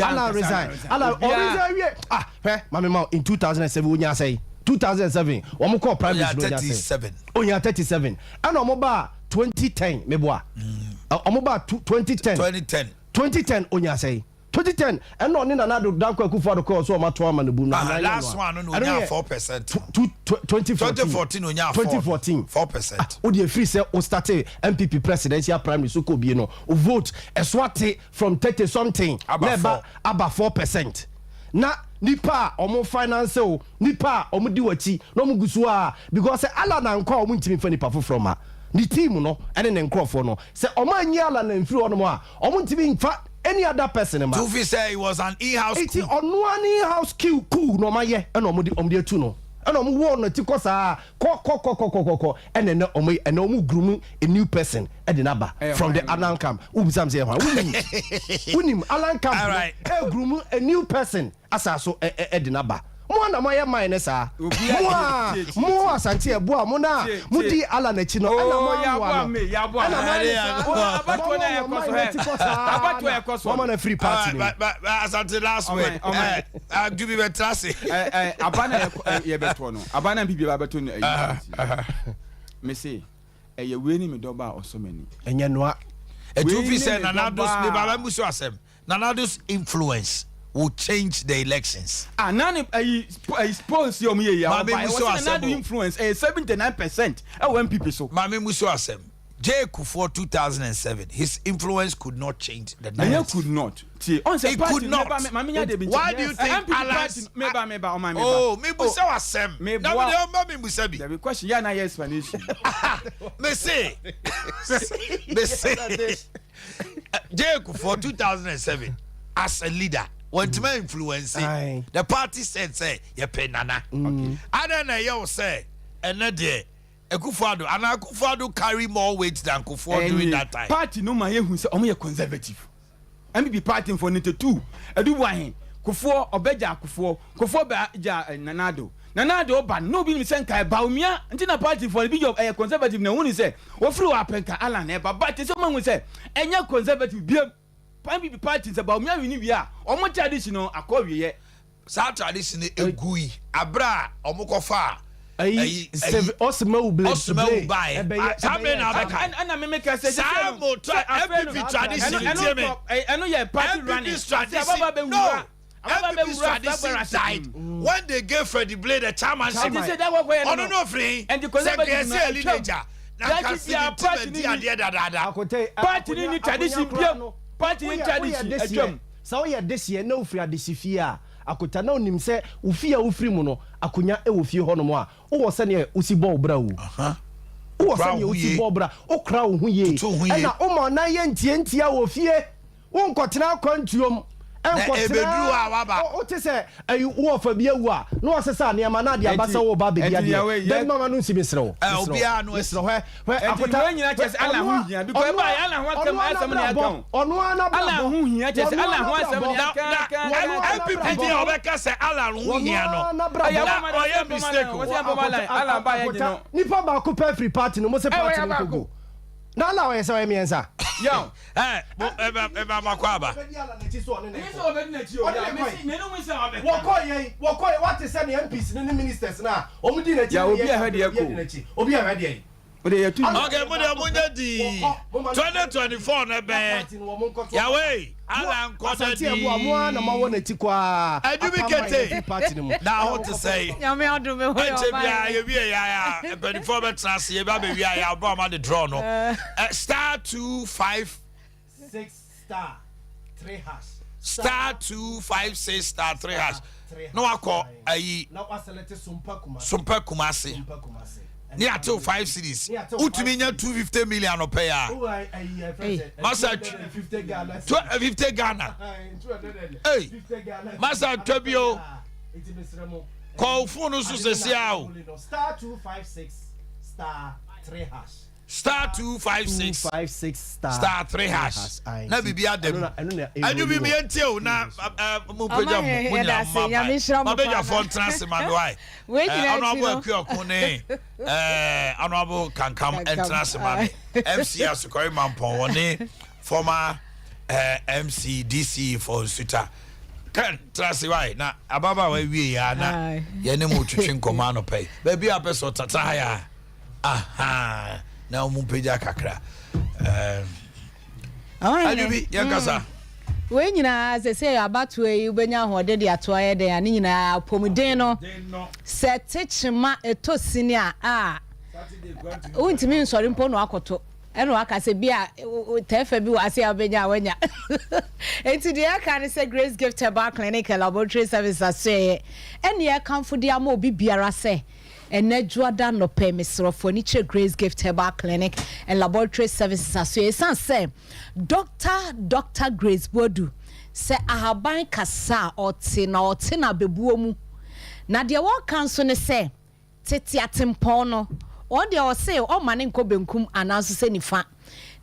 we mama ma in 2007 wonya say 2007 omo call prime minister onya 37 and omo ba 2010 meboa omo ba 2010 onya say 2010 and no na do danko akufo do call so o mato ama na bu na last one no onya 4% 2014 onya 4% o dey free say o start MPP presidential primary so ko bi no o vote eswate from 30 something never about 4% na nipa omo finance o nipa omo di wachi no mo gusu a because ala na nko omo ntimi fa nipa foforo ma the team no ene ne nkrofo no say omo anyi ala na mfiri ono mo a omo ntimi fa any other person ma to say it was an in-house coup ono an in-house coup no ma ye ene omo de atu no ene omo wo no ti kosa ko ene ne omo groom a new person edinaba from the Alan camp ubisam say unim Alan camp e groom a new person asaso edinaba mo na mo ye mine sa mo asante e bo mo na mo di Alan achi no na mo ya bo abato na ekoso mo na free party asante last week do be better say abana ye beto no abana bibi ba beto no me say ye we ni me do ba osomani enye noa etufi say Nanado's me baba musu asem Nanado's influence will change the elections. None polls you me ya. None influence 79% when people so. Mami musu asem. J. Kufuor 2007. His influence could not change the narrative. Could not. It could not. Why do you think Alan's... Oh, me busa asem. Me busa bi. The question ya na explanation. Me say. J. Kufuor 2007 as a leader. want to influence the party said say you pay nana I don't know say another Akufo-Addo and Akufo-Addo carry more weight than Akufo during that time party no man who say omo conservative MPP party for 92 edu wahin Akufo obeja Akufo ba ja Nanado ban no be say kai Baumia ntina party for be of conservative na woni say wo free wa penka Alan e ba but say man say enya conservative bi MPP party say Baumia we ni wi a omo traditional akọwiye sa tradition egui abra omo kofa Osma uble buy something na beka and me make say MPP tradition I know your party running no MPP tradition died when they gave Freddie Blade the chairmanship. Oh no free and the conservative leader. Party ni tradition party ni tradition. So we this year no free adisifia. Akota na onim se ufia ufiri mu no akonya e wo fie ho no mo a wo se ne usi ball bra wo. Wo se ne usi ball bra o kra wo hu ye. Na o mo na ye ntientia wo fie. Wo nkotena kwantuom ebedru awaba o te se wo fa bia wu a no asesa ne ma na de abasa wo ba be bia de dem mama no nsibe srewo obia no esro hwe akota nyina chese ala hu hia because ba ala hu akam asem ne akam ono ana bra ala hu hia chese ala hu asem ne akam MPP dey obeka se ala hu hia no ya mistake ala ba ye no nipa ba ko pa free party no mo se party no go na ala we se we miensa yo eba makwaba woko what is any MPs ni ministers na omudi na ya obi ahade obi okay munya di 2024 na be ya we ala nkoda di na mawo na tikwa adubikete na what to say ya me odum ho ya we ya 24 be trans ye ba be we ya bro ma the draw no star 256 star 3 hash star 256 star 3 hash no akọ ayi na wa select Sompa Kumasi ni ato 5 series utumi nya 250 million no pay ya masa 50 Ghana hey masa twabio call phone so sesi ao star 256 star 3 hash star 256 star 3 hash na bibia dem anu bibia ntie na mo peja mo nya ma beja fon transfer why anu abo akun ne anu abo kankam entrance man FCS Koyi Mampon woni former MC DC for Suta kan transfer why na ababa wa wie ya na ye ne mo twetwe nkoma no pay ba bia peso tata ya aha na umpeja kakra adubi yankasa we nyina se say abatu e ubenya hode de ato aye de ani nyina pomuden no se techima etosini a untimi nsori mpo no akoto eno aka se bia tefa bi wase abenya wanya enti de aka ne se Grace Gift Herbal Clinic Laboratory Services say ene e kanfo de ama obi biara se enedwada no pay misrofo ni che Grace Gift Herbal Clinic and Laboratory Services Association say Dr. Grace Bodu say ahaban kasa oti na bebuo mu na de wo kanso ne say tete atempon no o de o say o mane nko benkum ananso se nifa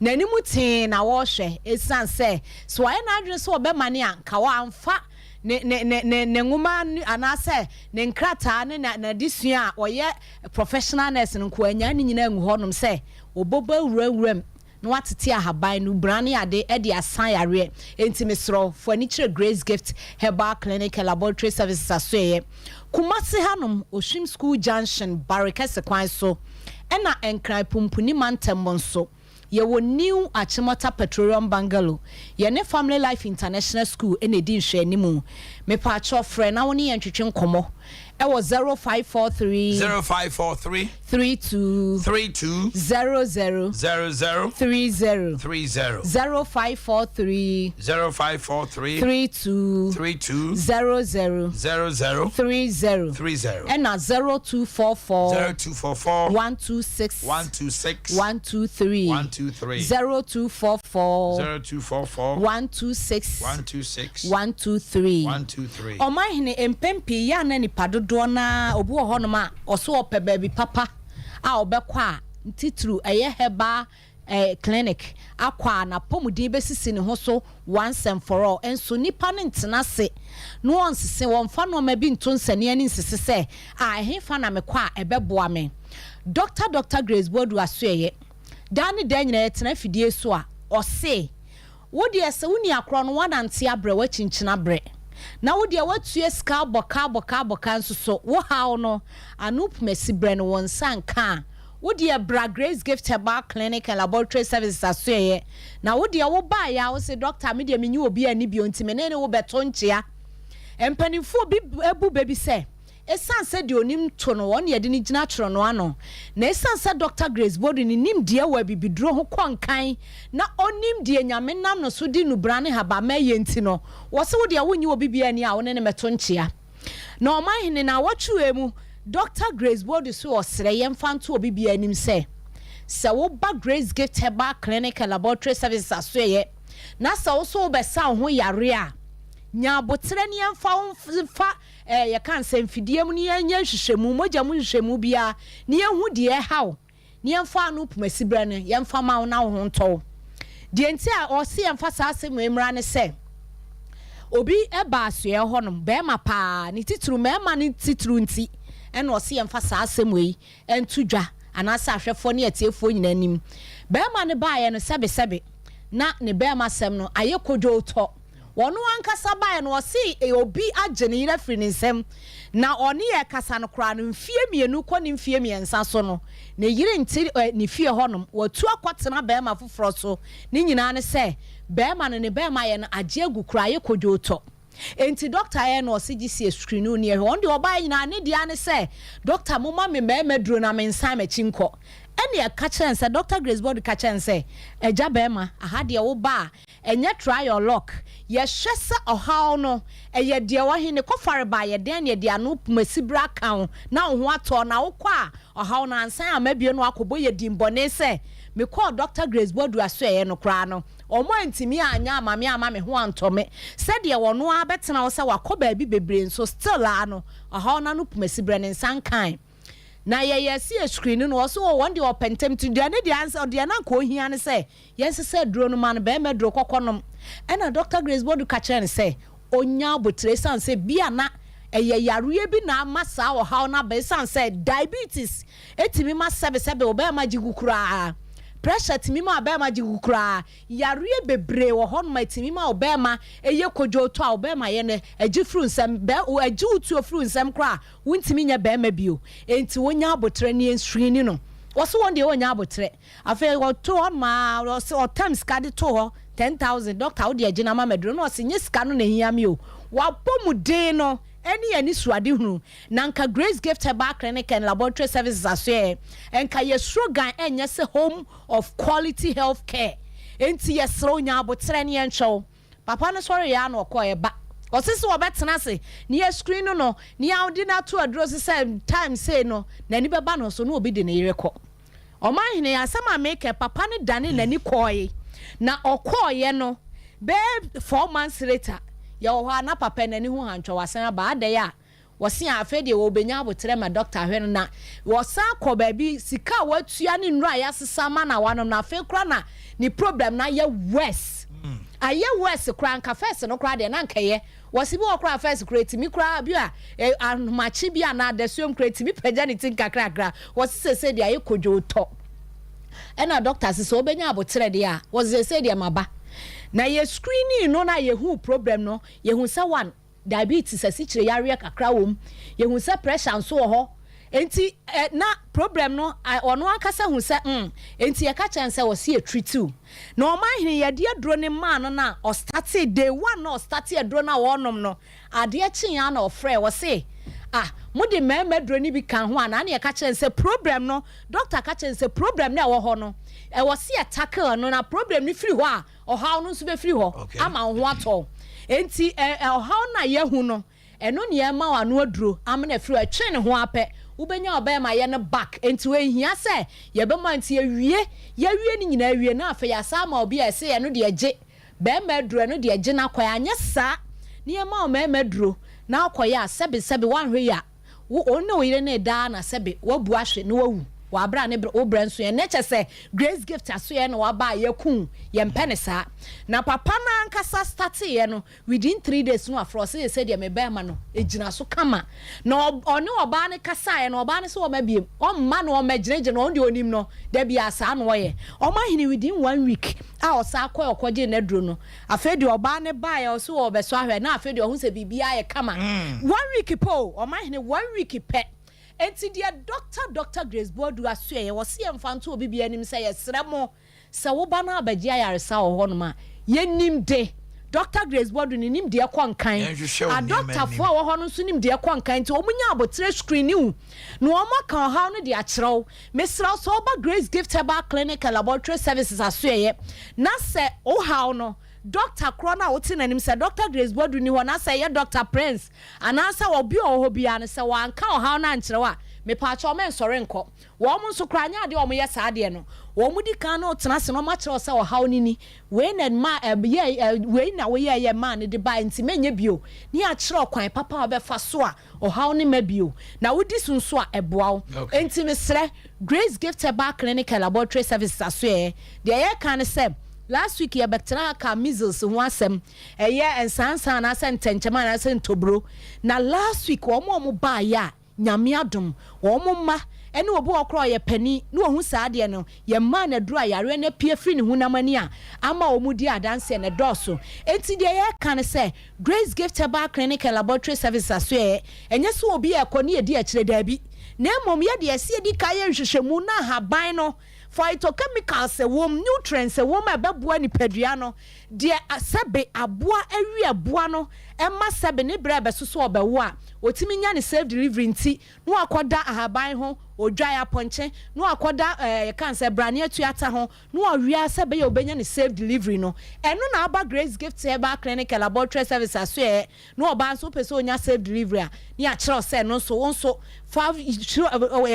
na animu tin na wo hwe esan say so aye na adwen so obemane anka wa amfa ne nguma anase ne nkrata ne na disua oye professional nurse nko anya ne nyina ngu honom se oboba wurawuram no watete ahaban no brane ade e de asan yare enti mesro furniture Grace Gift Herbal Clinic Laboratory Services asoye Kumasi hanom Oshim School Junction Barricades kwan so ena enkran pumpuni mantembo so ye wo new Achimota Petroleum Bungalow ye ne Family Life International School ene di nhwe animu me pacho friend na woni yentwetwe nkomo e wo 0543 32 00 30 0543 32 00 30 and na 0244 126 123 0244 126 123 Omanhene empempi ya na nipa dodo na obu ho no ma oso ope baby papa a obekwa a titru eye heba clinic akwa na pomudin besisi ne ho so once and for all enso nipa ne ntena se no onsese wonfa no ma bi ntonsane ani nsese se a hefa na mekwa ebeboa me Dr. Grace Bodu asoye dani da nyina etena fidie so a ose wo de ese woni akro no wanante abre wa chinchina bre na wo de watue ska boka nso so wo hawo no anup mesi bre no won sanka wo de bra Grace Gift Herbal Clinic and Laboratory Services asoye na wo de wo ba ya wo se doctor me de menyi obi ani bi ontime ne wo beto nchia empanifo bi ebu baby se esan se de onim to no won ye de ni gina tro no ano na esan se Dr. Grace Bodu ni nim de wa bibidro ho konkan na onim de nyame nam no so di nu brane haba ma ye nti no wo se wo de wonyi obi bia ni a wo ne meto nchia na Omanhene na watchu emu Dr. Grace Bodu so osre yemfa nto obi bia nim se wo ba Grace Gift Herbal Clinic and Laboratory Services asoye na wo so be sa ho yare a nya botre ne yemfa fa ye kan se mfidie mu ne nya hwehwemu mogya mu hwehwemu bia ne yehu de hawo ne yemfa anu pumasibra ne yemfa ma na ho nto de enti a o se yemfa saase mu emra ne se obi eba asoe ho no be ma pa ne titru mema ne titru nti ena o se yemfa saase mu yi entudwa anasa ahwefo ne etiefo nyina nim be ma ne ba ye no sebe na ne be ma sem no aye kodwo to wonu ankasa bae no si obi agene ira firi nsem na oni ye kasa no kra no mfie mienu kɔ ne mfie miensa so no na yire nti ne fie honom watu akwatena be ma foforo so ne nyina ne se be ma no ne be ma ye no agye agu kra ye kodwo to enti doctor ye no si gisi screen no ne won de oba nyina ne dia ne se doctor moma me me duro na me nsan ma chinko ene ya kachen se Dr. Grace Bodu kachen se eja be ma aha de wo ba enye try your luck ye hwese ohaw no eye de wo hene kofare ba ye den ye de anu masibra kan na ho ato na wo kwa ohaw na ansan amabie no akobo ye dimbone se me call Dr. Grace Bodu aso ye no kra no omo antimi anya amame amame ho antome se de wo no abetena wo se wakoba bi bebre so still ano ohaw na no masibra ne nsan kan na ye see a screen no so one dey opentem to dia ne dia answer dia na ko hia ne say yes say duro no man be me duro kokonom e na Dr. Grace Bodu ka kire ne say onya botre san say bia na eye yaruye bi na masa wo haw na be san say diabetes etimi ma sebe oba ma jigukura pressure timi ma oba ma jigukura yaruye bebre wo hon ma timi ma oba ma eye kodwo to oba ma ye ne agifru nsem be agi utu ofru nsem kra wuntimi nya be ma bio enti wonya abotre ne enswini no woso won de wonya abotre afa wo to on ma wo times card to ho 10,000 doctor wo de agina ma medro no se nye sika no na hia mi o wa pomuden no any suade hunu nanka Grace Gift Herbal Clinic and Laboratory Services asoe enka ye slogan enye se home of quality health care enti ye sro nya abotre ne encho papa no sorry ya na okoye ba osisi obetena se ne ye screen no ne ya odi na to adro se time say no na ni beba no so no obi de ne yere ko Omanhene ya sama make papa ne dane nani koye na okoye no be 4 months later ya wo na papa nani hu hantwa wasan ba adaya wosi afa de wo benya abotre ma doctor hwe na wosan ko ba bi sika watua ne nura ya sesa ma na wanom na afa kra na ni problem na ye worse aye worse kra nka first no kra de na nka ye wosi bi wo kra first create mi kra bi a machi bi na de suom create mi pagya ni tin kakra wosi sese de aye kodwo to e na doctor sese obenya abotre de a wosi sese de maba na ye screening no na ye hu problem no ye hu say one diabetes asichire yare kakra wom ye hu say pressure nso ho enti na problem no ono ankasa hu se enti ye ka chen se wo se treat too na Omanhene ye de aduro ne man no na o start day one no start aduro na wo nom no ade chi ya na ofre wo se mudi mema aduro ni bi kan ho ana na ye ka chen se problem no doctor ka chen se problem na wo ho no e wo se tackle no na problem ni free ho a o ha no nso be free ho ama ho ato enti o ha na ye hu no eno ne ye ma wa no aduro amna free a twen ho apɛ ubenya oba ma ye no back enti we hia se ye be ma nti ye wie ni nyina wie na afa ya sa ma obi ese ye no de age be ma aduro no de age na kwa anya sa ne ye ma o ma aduro na akoya sebe wan hwe ya wo no yire na da na sebe wo bu ahwe na wawu wa bra ne wo bra nso ye na che grace gift aso ye na wa ba ye kun ye mpene sa na papa na ankasa start ye no within 3 days no afro say said ye me be ma no ejina so kama na one oba ne kasa ye na oba ne so o ma biem o ma no o ma ginege no onde onim no da bia sa no ye Omanhene within 1 week a o sa okoje na duro no afedi oba ne ba ye o so o be so ahwe na afedi o hu se bibia ye kama 1 week po Omanhene 1 week pe enti dia Dr. Grace Bodu asue wo se emfanto obi bia nim se yesremo se wo ba na abagye ayaresa wo ho no ma yenim de Dr. Grace Bodu ni nim de konkan a doctor fo wo ho no so nim de konkan nti omunya abotre screen ni no omo kan ha no de akyerew mesra so oba Grace Gift Herbal Clinic and Laboratory Services asue na se o ha no Doctor Krona woti nanim se Dr. Grace Bodu ni wona se ye Dr. Prince anasa obi o ho bia ne se wanka o ha na nkyerewa me pa cha o men sore nko wo mo nso kranya ade o mo ye saade no wo mo di kan no tena se no ma kyerɛ se o ha nini we na ma we na we ye man de ba nti menye bio ni a kyerɛ kwan papa obefa so a o ha ni ma bio na wodi sunso a eboa enti mesrɛ Grace Gift Herbal Clinic and Laboratory Services aso de ye kan se last week ya bacteria ka measles ho asem eye ensansan na sentenchema na sentobro na last week omo ba ya nyame adom omo ma ene obu okro ye pani na ohu saade no ye ma na duru ayare na pie firi ne hunamani a ama omu di adanse ne doso enti de ye kan se Grace Gift Herbal Clinic and Laboratory Services aso enye so obi e kɔ ne ye di akire dabi na mom ye de ase di kaye nhwehwemu na haban no phytochemicals wom nutrients wom ababua ni padua no de asebe aboa awi aboa no emma sebe ne bra besoso obewo a otimi nya ne safe delivery nti no akoda ahaban ho odwa aponche no akoda cancer brane atuata ho no awia sebe ye obenya ne safe delivery no eno na aba Grace Gift Herbal Clinic and Laboratory Services aso no oba nso pese onya safe delivery a ni a kire se no nso fa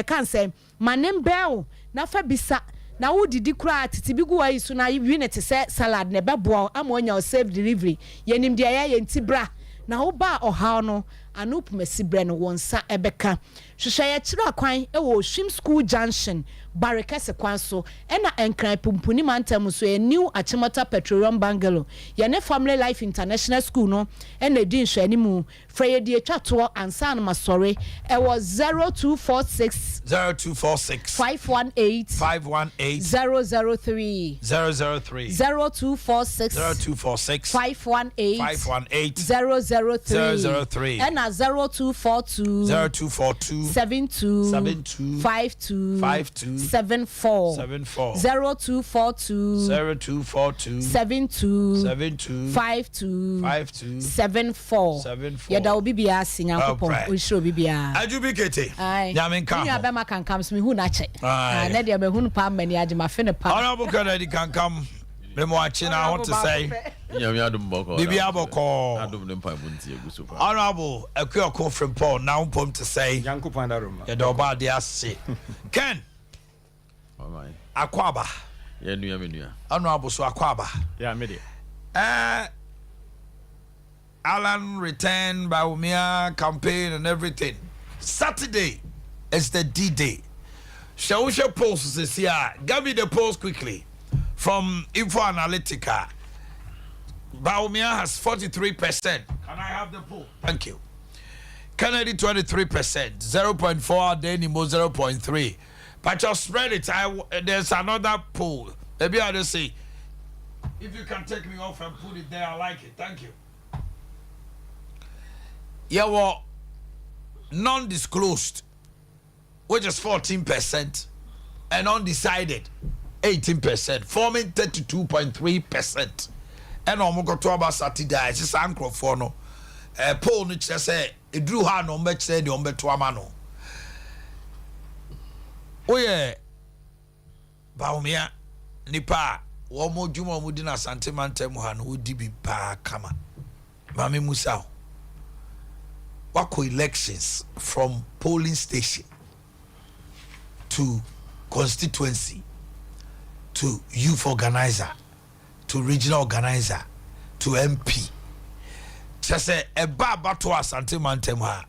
cancer manem bell na fa bisa na wo didi kura titibi gu ayi so na unit se salad ne bebo ama onya safe delivery yenim de ya yentibra na wo ba oha no anup masibre no wonsa ebeka hwehwe ya kira kwan wo Swim School Junction Barekese kwan so ena enkran pumpuni mantam so new Achimota Petroleum Bungalow ye ne Family Life International School no ena din hwe animu freye die twato ansa na masore e was 0246 518 003 0246 518 003 ena 0242 72 52 74 0242 72 52 74 yada obi bia sinya kopon ohiro obi bia ajubikete nyaminka ya be makankam so me hu na che na de be hu pa mani agema fe ne pa honorable Kennedy kankam me mo achi na want to say Bibi Aboko Honorable Akye Abia from Paul now pom to say ya do ba de ase Ken Akwaba ya nua Honorable so Akwaba ya me de Alan returned by Umia campaign and everything. Saturday is the D-Day. Shall we share polls this year? Give me the polls quickly. From Info Analytica, Baumia has 43%. Can I have the poll? Thank you. Kennedy 23%, 0.4, Denimo 0.3. But just spread it. There's another poll. Maybe I'll just say, if you can take me off and put it there, I like it. Thank you. Yeah, well, non-disclosed which is 14%, and undecided 18%, forming 32.3%. And on Mokoto about Saturday, it's a microphone. Paul Nietzsche said, it drew her no much said the Ombe Tuamano. Oh, yeah, Baumia, Nipa, Womo Juma Mudina Santimantemuhan would be pa kama. Mami Musao. Wako elections from polling station to constituency to youth organizer to regional organizer to MP. Just say a baba to Asante Mantemha.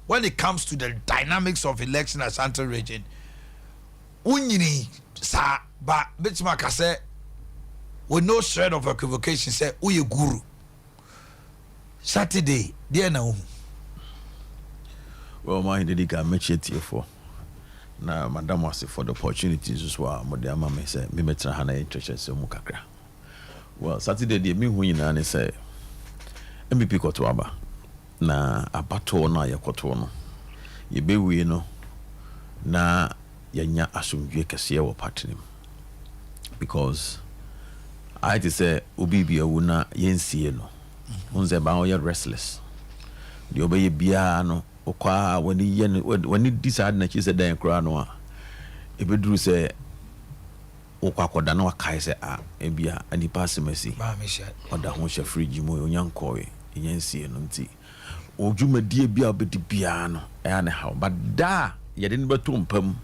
When it comes to the dynamics of election at Asante region, unyini sa ba bitmaka say with no shred of equivocation say uye guru. Saturday, dear na Well, my dedica make it here for. Na madam was for the opportunities as well. Modiama me say me metra hana interest so mukakra. Well, Saturday the me hu nyina ne say MVP koto aba. Na abato na yakoto no. Ye bewie no na yanya asumdwe kese wo party nim. Because I just say obi bia wu na yensie no. Unze ba o ye restless. The obey bia no okwa when he decide na chi say dan kra no a ebeduru say okwa koda na wakai say ebia ani pass mercy ba me sha oda ho hye fridge mu onyankowe yensie no nti odwumadie bia obedi bia no e na how but da ye de ne beto mpam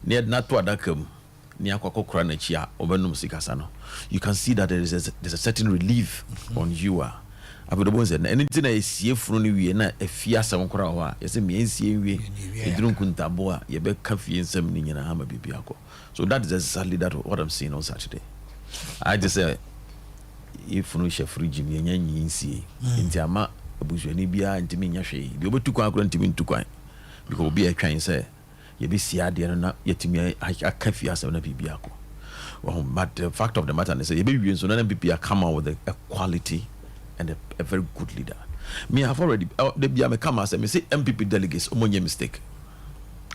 ne na to adakam ni akwakokra na chi a obenum sikasa no you can see that there's a certain relief on you abudobon said anything I see funu ni wie na afia sam kora ho a yese me ensie wie edrun kuntabo a ye be kafi ensam ni nyina ha ma bibia ko. So that is exactly that what I'm seeing on Saturday. I just say if no chef fridge me nya nyinsie nti ama abusuani bia ntimi nya hwe bi obetu kwan akora ntimi ntu kwan because obi atwan say ye be sia de no na yetimi akafi asam na bibia ko. Well, but the fact of the matter is say ye be wie so na bibia come out with a quality and a very good leader. Me have already the Biame come as me say MPP delegates omonye mistake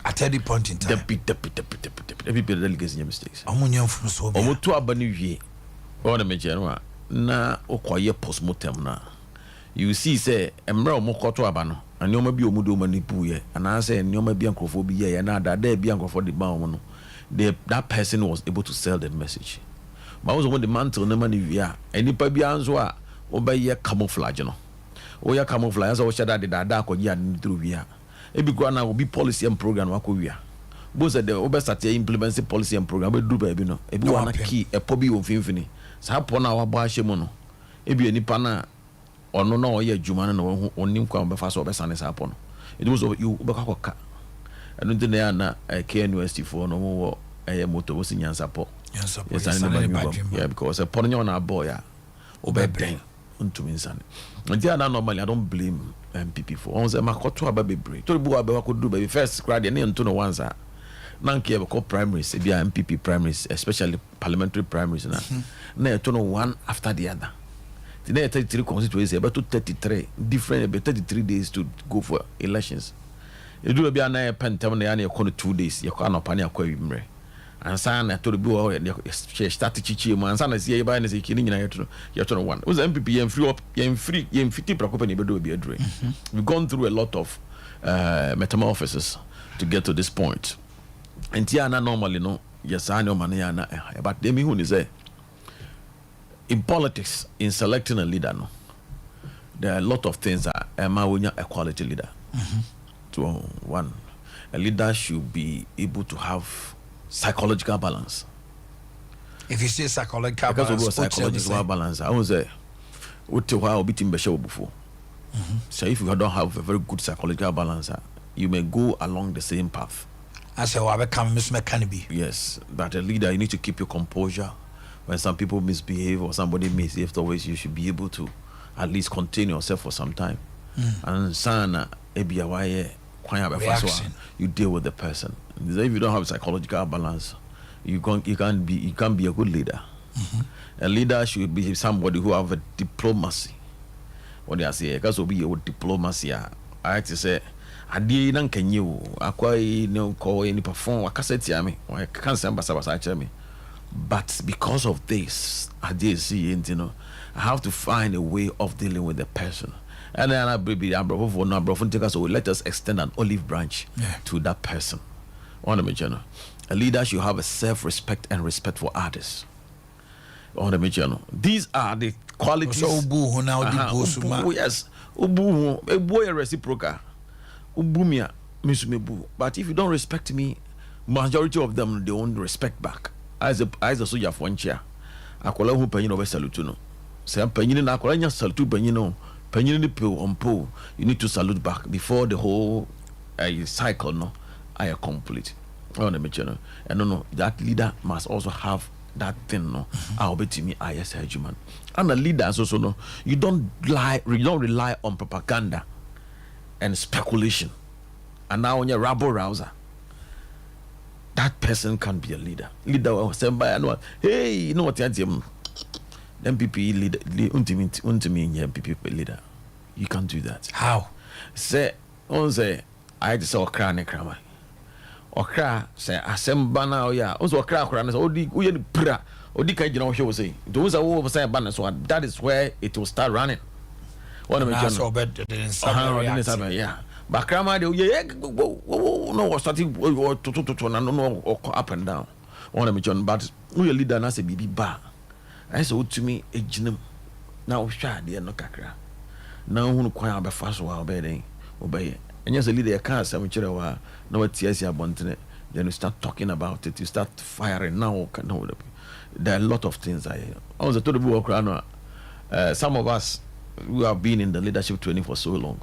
at any point in time. MPP delegates nye mistakes. Omonye mfunu so bia. Omoto abani wie. O na meje no na okoye postmortem na. You see say emra omokoto abano anioma bi omudo mani buye ana say anioma bi ankrofo bi ye na da bi ankrofo de ba omo no. That person was able to sell that message. But also when the mantle na mani wie a enipa bi anzo a obeye camouflage no oya camouflage so shada de dada akoji an through wia e bi kwa na obi policy and program akowia bo se de obe start implement policy and program be do ba bi no e bi wana key e po bi onfinfini sa po na wa bo ahye mu no e bi enipa na ono na oya adwuma na wo onim kwa be fa so obe sane sa po no e was you be kwakoka enu de na KNUST for no wo moto wo sinyansa po yes yeah because a ponyo na boy ya obe den untumi nsane nti ana normally I don't blame MPP for on say makoto aba bebre to bu aba wakodu ba first grade ne nto no once na nke be call primaries e bia MPP primaries especially parliamentary primaries na to no one after the other today 33 constituencies about 33 different about 33 days to go for elections e do bia na pentem na ya na 2 days ye kwa no pa na akwa wimre ansa na to be o start chichi mu ansa na sie ba na se kini nyina yeto no one was MPP yem free prakopa ni bedo be adure. We've gone through a lot of metamorphosis to get to this point and tiana normally no yes I know man ya na but them who is in politics in selecting a leader no there are a lot of things that a quality leader. So one, a leader should be able to have psychological balance. If you say psychological balance, I would say, what to how beating before. So if you don't have a very good psychological balance, you may go along the same path. I say, well, I become Miss McCannabee. Yes, but a leader, you need to keep your composure. When some people misbehave or somebody misbehaves, always you should be able to at least contain yourself for some time. And sana you deal with the person. If you don't have psychological balance, you can't be a good leader. A leader should be somebody who have a diplomacy. What do I say? Because be a diplomacy. I have to say, Adea nan kenye o akwai no call any perform wakaseti ame I can't say basa me. But because of this, I did see it, I have to find a way of dealing with the person. And then let us extend an olive branch to that person. A leader should have a self-respect and respect for others. These are the qualities. Yes, a reciprocal. But if you don't respect me, majority of them they won't respect back. As a soldier for one chair, akola hu panyin over salute no. Say panyin na akola nya salute panyin no. Panyin the pill on pole. You need to salute back before the whole cycle no I complete. On the mention and no that leader must also have that thing no. I'll bet to me IS human. And a leader also no you don't rely on propaganda and speculation. And now when you're rabble rouser, that person can be a leader. Leader will say by and hey, you know what them MPP leader MPP leader. You can't do that. How? Say I just saw cry krama. Okra say asemba na oya. Also okra na say odi uye ni pra. Odi kan gina show say. Those are over say ban so that is where it will start running. What am I doing? Yeah. Bakrama de no was starting to no up and down. One of John, but we leader na say bibi ba. I say to me ejinem. Now sha de no kakra. Now hu kwan be fast wa obey obey. And yes a leader can say chire wa na what tia abontene. Then you start talking about it, you start firing now can hold up. There are a lot of things I also told the some of us who have been in the leadership training for so long.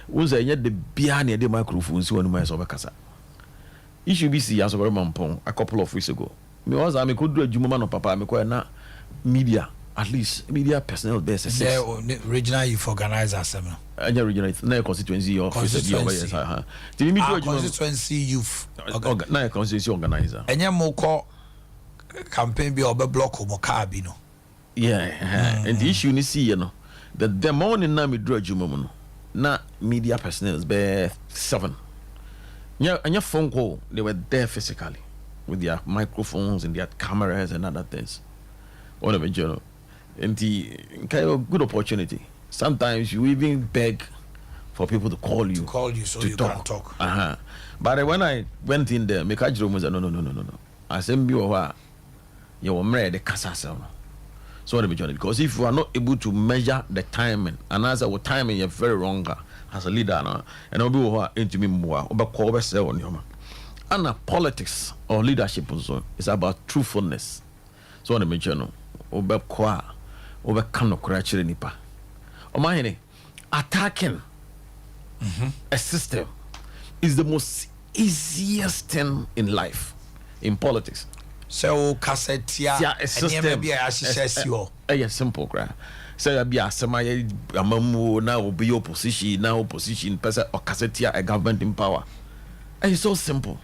Was a yet the behind the microphones when my over you should be see as a couple of weeks ago. Me was I could do a Juma no papa, me na media, at least media personnel basis. Regional youth organizer seminar. Regional na constituency or constituency youth na constituency organizer. Enya mo call campaign be obe block mo car bi no. Yeah, and the issue you see you know the morning na me draw Juma no. Na media personnel be 7. And your phone call, they were there physically with their microphones and their cameras and other things. Whatever, journal. And the kind of good opportunity. Sometimes you even beg for people to call you so to you talk. can talk. But when I went in there, Mekajiro was no. I said, you were married the casa. So because if you are not able to measure the timing, and as our timing is very wrong as a leader, and I'll be into me more about on your and politics or leadership also is about truthfulness. So I mention over kwa over kano kurachire nipa. Omanhene attacking a system is the most easiest thing in life in politics. So kassetia a system be a simple cry. So be a semi amamu now be opposition person or kassetia a government in power. And it's so simple.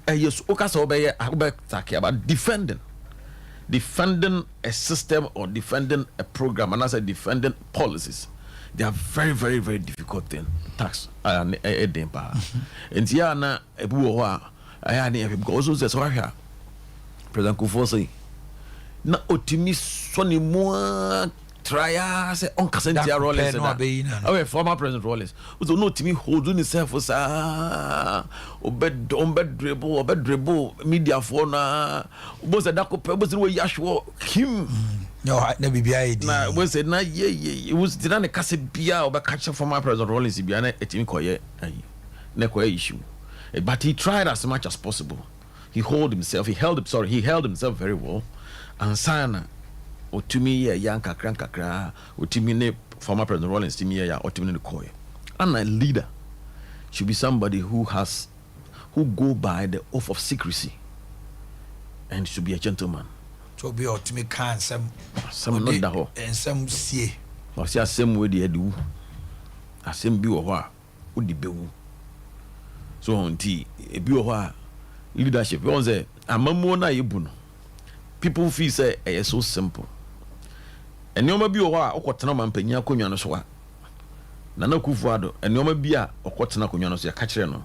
And yes, okaso about defending a system or defending a program, and as a defending policies. They are very, very, very difficult thing. Tax and and Tiana Ebuwa I had also says here. President Kufosi na otimi soni mo try say on Casentia Rollins oh former President Rollins so no timi hold himself sa obed dribble media for na bo say that ko pe bo say we yashwo him no na bibia edi na we say na it was did na kase bia obe catch former President Rollins bia na etimi koye na koye issue but he tried as much as possible. He held himself very well. And sana otumi ya yanka kakra otimi ne former President Rollins timi ya otimi ne koye. And a leader should be somebody who go by the oath of secrecy and should be a gentleman. To be otimi kan some not that ho. And some see. O see asem we dey adu. Asem bi wo ho a odi bewu. So onti e bi wo ho a leadership you say amamu na yebu no people feel say it's so simple and you ma bi o ho a okotena mampanya akonwa no so a Nana Kufuado and Yoma Bia or Kotana Kunyanos ya Kacheno.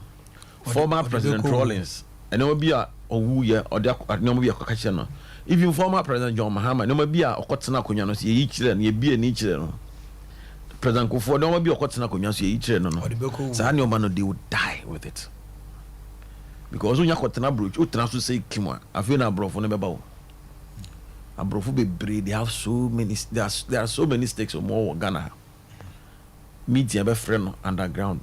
Former President Rawlings and Yoma Bia or Wuya or Nomabia Kacheno. Even former President John Mahama, Nomabia or Kotana Kunyanos each and ye be an each. President Kufuado Nomabia or Kotana Kunyanos each and Sanyo Mano, they would die with it. Because when you Kotana Bridge, you transfer say Kimwa, I feel na bro for never. Abrofu be breed, they have so many, there are so many stakes or more Ghana. Meet your friend underground,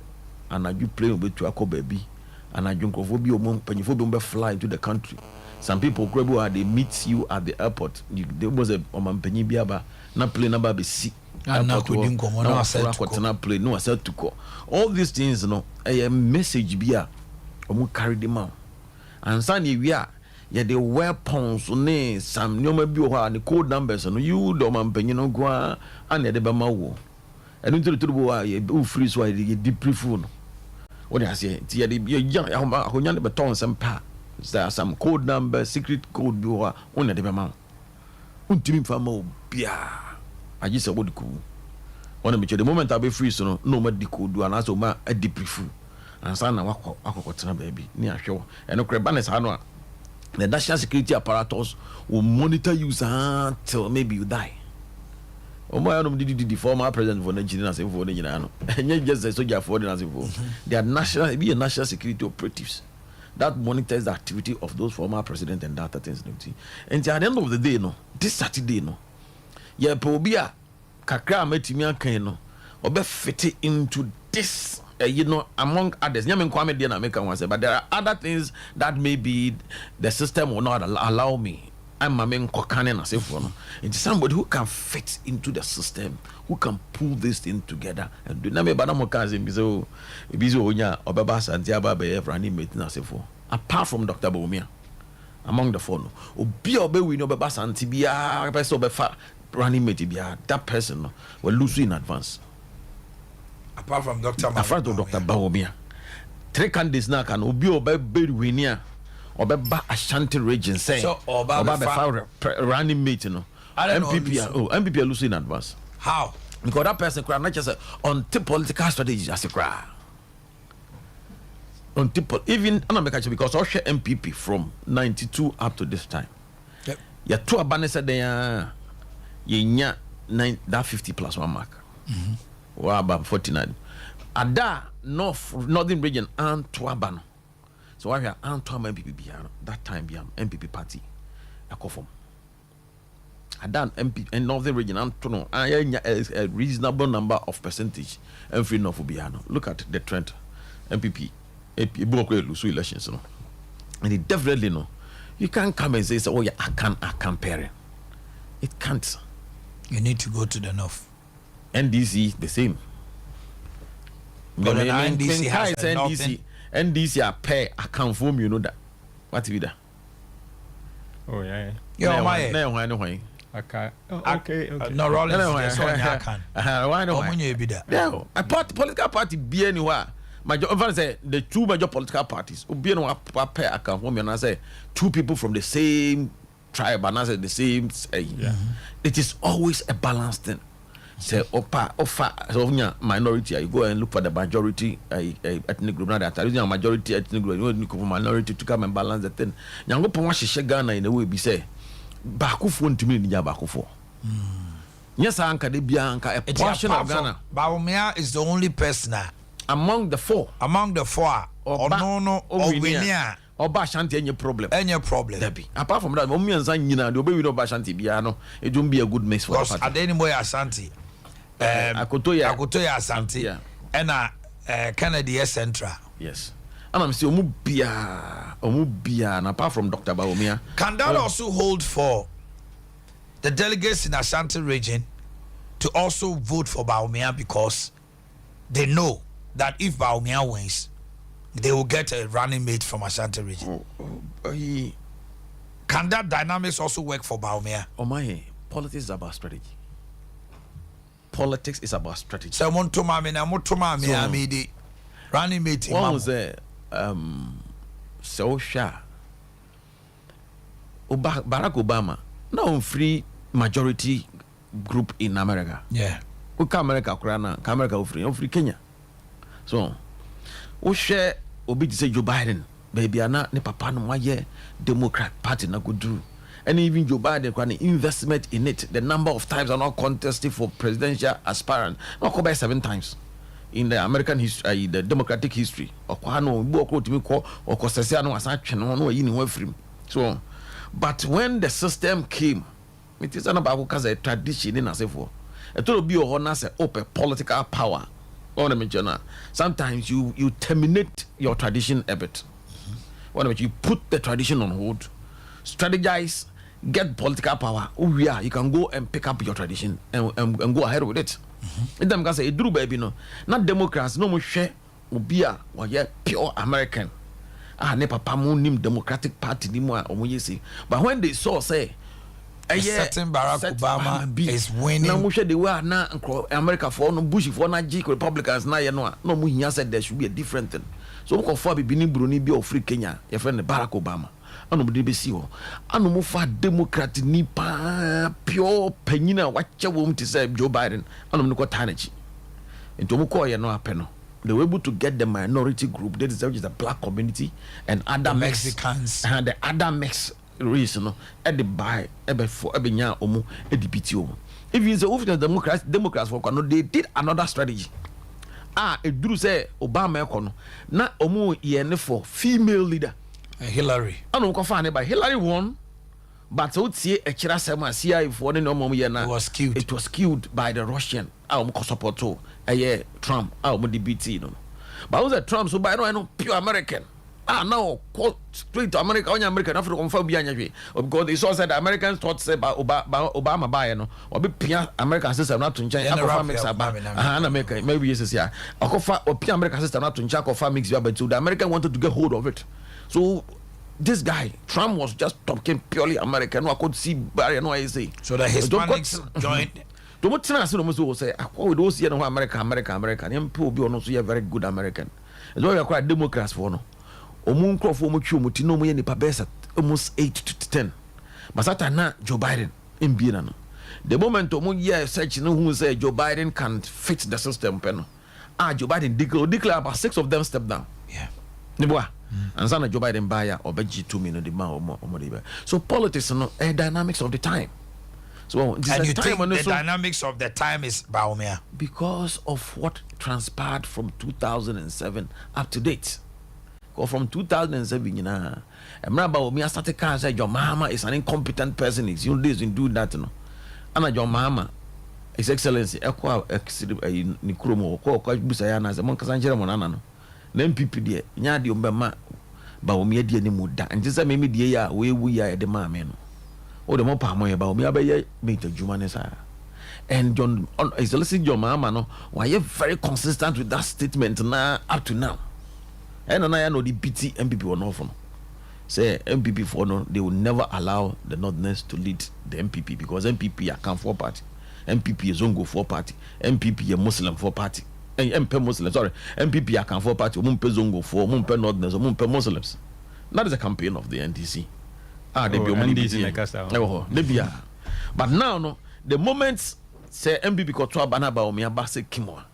and you play with Tuako baby, and I drink of Obi Omon, Pennyphobia fly into the country. Some people, they meet you at the airport. There was a Oman Penny Biaba, not play number be sick. No, play, no, I said to call. All these things, a message be carry them out. And Sunday, we are. Yeah, the weapons, some the code numbers, and you don't man go and the Bamawo. And into the trouble, you freeze why you deep phone. What I say, the young baton some pa. There are some code number, secret code you are on the Bama. Untim famo bia. I just a wood cool. One the moment I be free, so no more decode do an answer a deep phone. And son, I walk baby near show. And no crabanes hanwa. The national security apparatus will monitor you until maybe you die. The former president for Nigeria for Nigeria, and just a soldier for the they are national security operatives that monitors the activity of those former president and data things. And at the end of the day, this Saturday, yeah, Pobia Kakra Metimia Kano, or be fit into this. Among others, but there are other things that maybe the system will not allow me. I'm a man kokanen as if it's somebody who can fit into the system, who can pull this thing together and do. Apart from Dr. Bawumia, among the phone, that person will lose in advance. Apart from Dr. Bawumia, 3 candidates now can obi oba bedwinia oba ba Ashanti region say so oba running mate MPP are losing in advance. How? Because that person cry not just on political strategy as a cry. On even because I share MPP from 92 up to this time. Yep. Ya two abanese there ye that 50 plus 1 mark. Wow, about 49. Ada northern region Antwerp. So I have Antwerp MPP that time MPP party. I call from. Ada MP in northern region Antwerp. A reasonable number of percentage. And free enough for Biano. Look at the trend. MPP. Boakye lose elections. And it definitely you can't come and say, oh yeah, I can't pair it. It can't. You need to go to the north. NDC the same. But NDC has NDC are pay account for you know that. What is that? Oh yeah. Yeah, why? Okay. Okay. No rolling. Why no? Yeah. A political party be anywhere. Say the 2 major political parties. Be no pay account for me and I say 2 people from the same tribe and I say the same. It is always a balanced thing. Say offer minority, you go and look for the majority ethnic group. Now that there is a majority ethnic group, you need minority to come and balance the thing. You go for what she Ghana in a way be say Bakufo to me nija Bakufo. Yes, Anka de Bianca a portion of Ghana. Bawumia is the only person among the 4. Among the 4 or Winia. Or Bashanti any problem. Debbie. Apart from that, Mummy and San Yina, the baby no Bashanti Biano, it won't be a good mix for us. At any way, Ashanti. Akotoya Asante and Kennedy Central. Yes. And I'm still Omubia, and apart from Dr. Bawumia. Can that also hold for the delegates in Ashanti region to also vote for Bawumia because they know that if Bawumia wins, they will get a running mate from Ashanti region? Can that dynamics also work for Bawumia? Politics is about strategy. Politics is about strategy. So running mate. One was Barack Obama, no free majority group in America. Yeah. we ka America krana ka America ofri Kenya so we share obi say Joe Biden baby ana ne papa no waye Democrat party na go do and even Joe Biden can investment in it the number of times are not contested for presidential aspirant not go by 7 times in the American history the democratic history okwano bu okro timi ko okosese anu asa twene no yi ni ho afrim so but when the system came it is not about a tradition in asefo it will be a say open political power on the sometimes you terminate your tradition a bit you put the tradition on hold strategize get political power you can go and pick up your tradition and go ahead with it them can say it drew baby no not Democrats no more share ubia or pure American ne papa mo nim Democratic Party ni mo but when they saw say certain Barack Obama is winning. Now, the way now America for no Bush for na G Republicans na no mu hiya said there should be a different thing. So we for be ni Bruni be of free Kenya, your friend Barack Obama. Anu mu de si ho. Anu mu fa Democrat ni pa pure penyina wache wo to say Joe Biden. Anu mu ko tanachi. Into mu ko ye no apeno. They were able to get the minority group, that is the black community and other Mexicans and the other Mex reason at the buy for nya omu edipiti omu. If you say the Democrats for they did another strategy. It drew say Obama ekono na omu yene for female leader Hillary. Anu ko fa ne by Hillary won, but so tie e kira sema CIA for ne omu ye na it was skewed by the Russian. Omu ko support to Trump omu DBT no. But was Trump so by no pure American. Now straight to America, only American Africa confirm bianya because they saw said the Americans thought say Obama buy no or be pia American system not to change Africa mix America maybe yes yeah or pia American system not to change Africa mix but the American wanted to get hold of it. So this guy Trump was just talking purely American. No, I could see barrier no I say. So the Hispanics joined. Don't tell us no say we don't see no America. Them people be also a very good American. It's why we are quite Democrats for no. Omun crofo mu twu mu ti no mu ye nipa best almost 8 to 10 but sata na Joe Biden in bina no the moment omun ye search no who say Joe Biden can fit the system pe no Joe Biden declare about 6 of them step down ne boa and sana Joe Biden buy obeji 2 million the man so politics no dynamics of the time. So and you think the dynamics of the time is Baumia because of what transpired from 2007 up to date. Or from 2007, you know, about me, I started to say your mama is an incompetent person. It's you this and do that, no. And your mama, His Excellency, Equa Nikromo, or Busayana, as a monk, Sanjera Monana. Then people, dear, Yadi Umbama, Baumia, dear Nimuda, and just maybe dear, we are at the mamma. Or the Mopa Moya Baumia, made the Jumanesa. And John, Excellency, your mama, no, why you're very consistent with that statement now up to now. And I know the BT MPP were not from. Say MPP for no, they will never allow the Northerners to lead the MPP because MPP are for party, MPP is Zongo for party, MPP a Muslim for party, MP Muslim sorry, MPP are for party, Mumpe Zongo for Mumpe Northerners or Mumpe Muslims. That is a campaign of the NDC. They be NDC. But now no, the moment say MPP got to Banaba or Miabase Kimoa,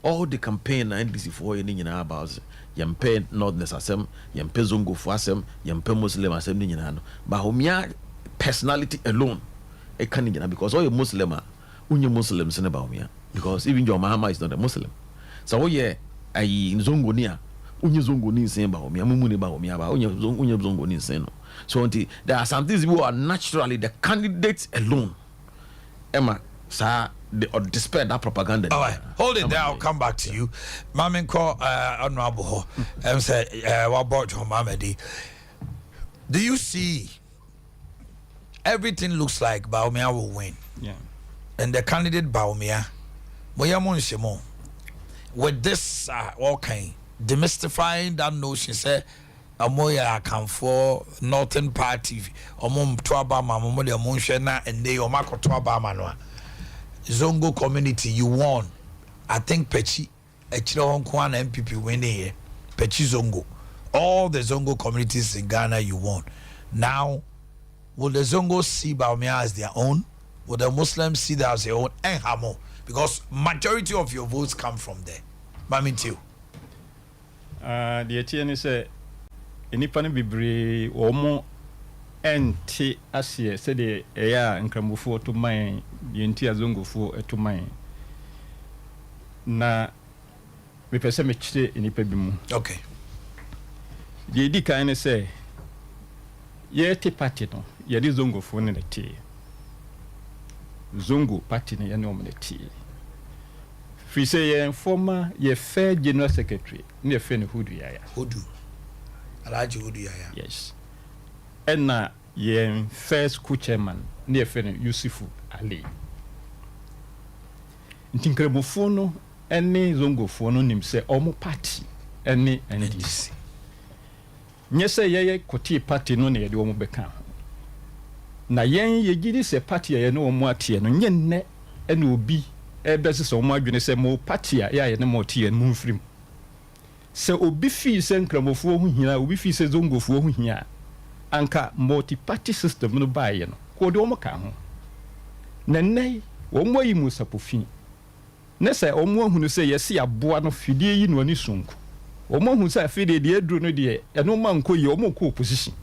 all the campaign NDC for any about. Yempe Northerners asem, Yempe Zongo for asem, Yempe Muslim asem ni nyina. But homia personality alone, can because all your Muslim are unye Muslims in about homia. Because even your Muhammad is not a Muslim. So I in Zongo niya, unye Zongo ni saying about homia, mumuni about homia, but unye Zongo ni saying no. So until there are some things who are naturally the candidates alone. Emma, sir. Or despair that propaganda. All right, hold it there. I'll come back to you. Mamin call honorable. Say what about your Mamadi? Do you see? Everything looks like Baumia will win. Yeah. And the candidate Baumia, with this okay, demystifying that notion. Say Amoya can for Northern Party. Omum Tuabama, Momodia Monshena, and they Omako Tuabama. Zongo community, you won. I think Pechi, Echiro Kwan MPP winning here. Pechi Zongo. All the Zongo communities in Ghana, you won. Now, will the Zongos see Baumia as their own? Will the Muslims see that as their own? And Hamo. because majority of your votes come from there. Mamintiu. The ATN is a nipa bebree omo enti asie said the air and cramufo to mine the entire Zongo for to mine. Na me pese me chire nipa bimu. Okay. The di kind say ye te party no ye di Zongo for ne te. Zongo party ne ye no me te. Fi say ye former ye fair general secretary ne fe ne Hudu Yaya. Hudu. Alaji Hudu Yaya. Yes. And na ye first co-chairman ne fe ne Yusufu Ali. Ntinkremofo no ene Zongo fo no nim se omo party ene NDC. Nye se ye koti party no ne ye de omo beka. Na yen ye gidi se party ye no omo atie no nye nne ene obi ebese so omo adwene se mo party ya ye ne mo tie no mfrim. Se obi fi se nkramofo ho hia, obi fi se Zongo fo ho hia. Anka multi party system no ba ye no. Ko de omo ka ho. Na nne omo yi mu sapofin. Ne se omo hunu se yesi aboa no fidie yi no ani sonko. Omo hunu se afide de eduro no de eno ma nko yi omo ko opposition.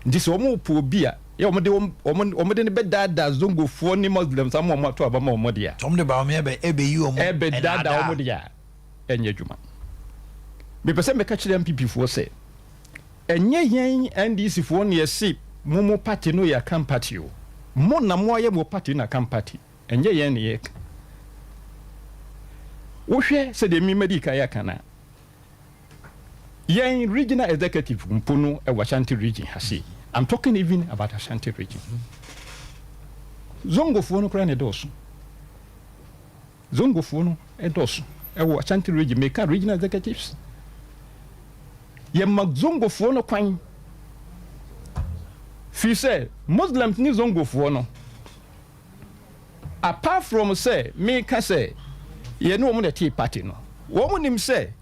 Ndi se omo po obi a ye omo de ne bedada Zongo fo ni Muslims am omo to aba ma omo de a. Tom de ba omo ebe yi omo. Ebe dada omo de a. Enye djuma. Me pese me ka kire MPP fo se enye yen NDC fo ne yesi momo party no ya kan party o. Mo na mo ye mo party na kan party. Enye yen ne ye. Wohwe se de mi medical ya kana yen regional executive mpono e Ashanti region hase. I'm talking even about Ashanti region. Zongo fo no kra ne doso. Zongo fo no e doso e Ashanti region make regional executives. Ye mag Zongo fo no kwan. Fi say Muslims ni Zongo fo no. Apart from say me ka say ye no mo na tea party no wo mo nim say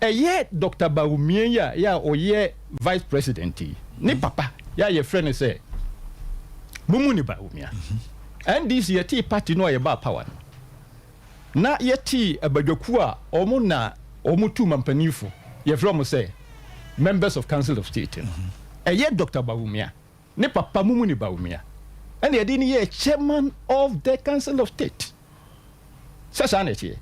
eye Dr. Baumie ya oye vice president ni papa ya ye friend say mumu ni Baumie and this ye tea party no ye ba power na ye tea abadwaku a omo na omo tu mampanifo ye from say members of council of state eye Dr. Baumie ni papa mumu ni Baumie and ye di ni ye chairman of the council of state. Sasa na tie.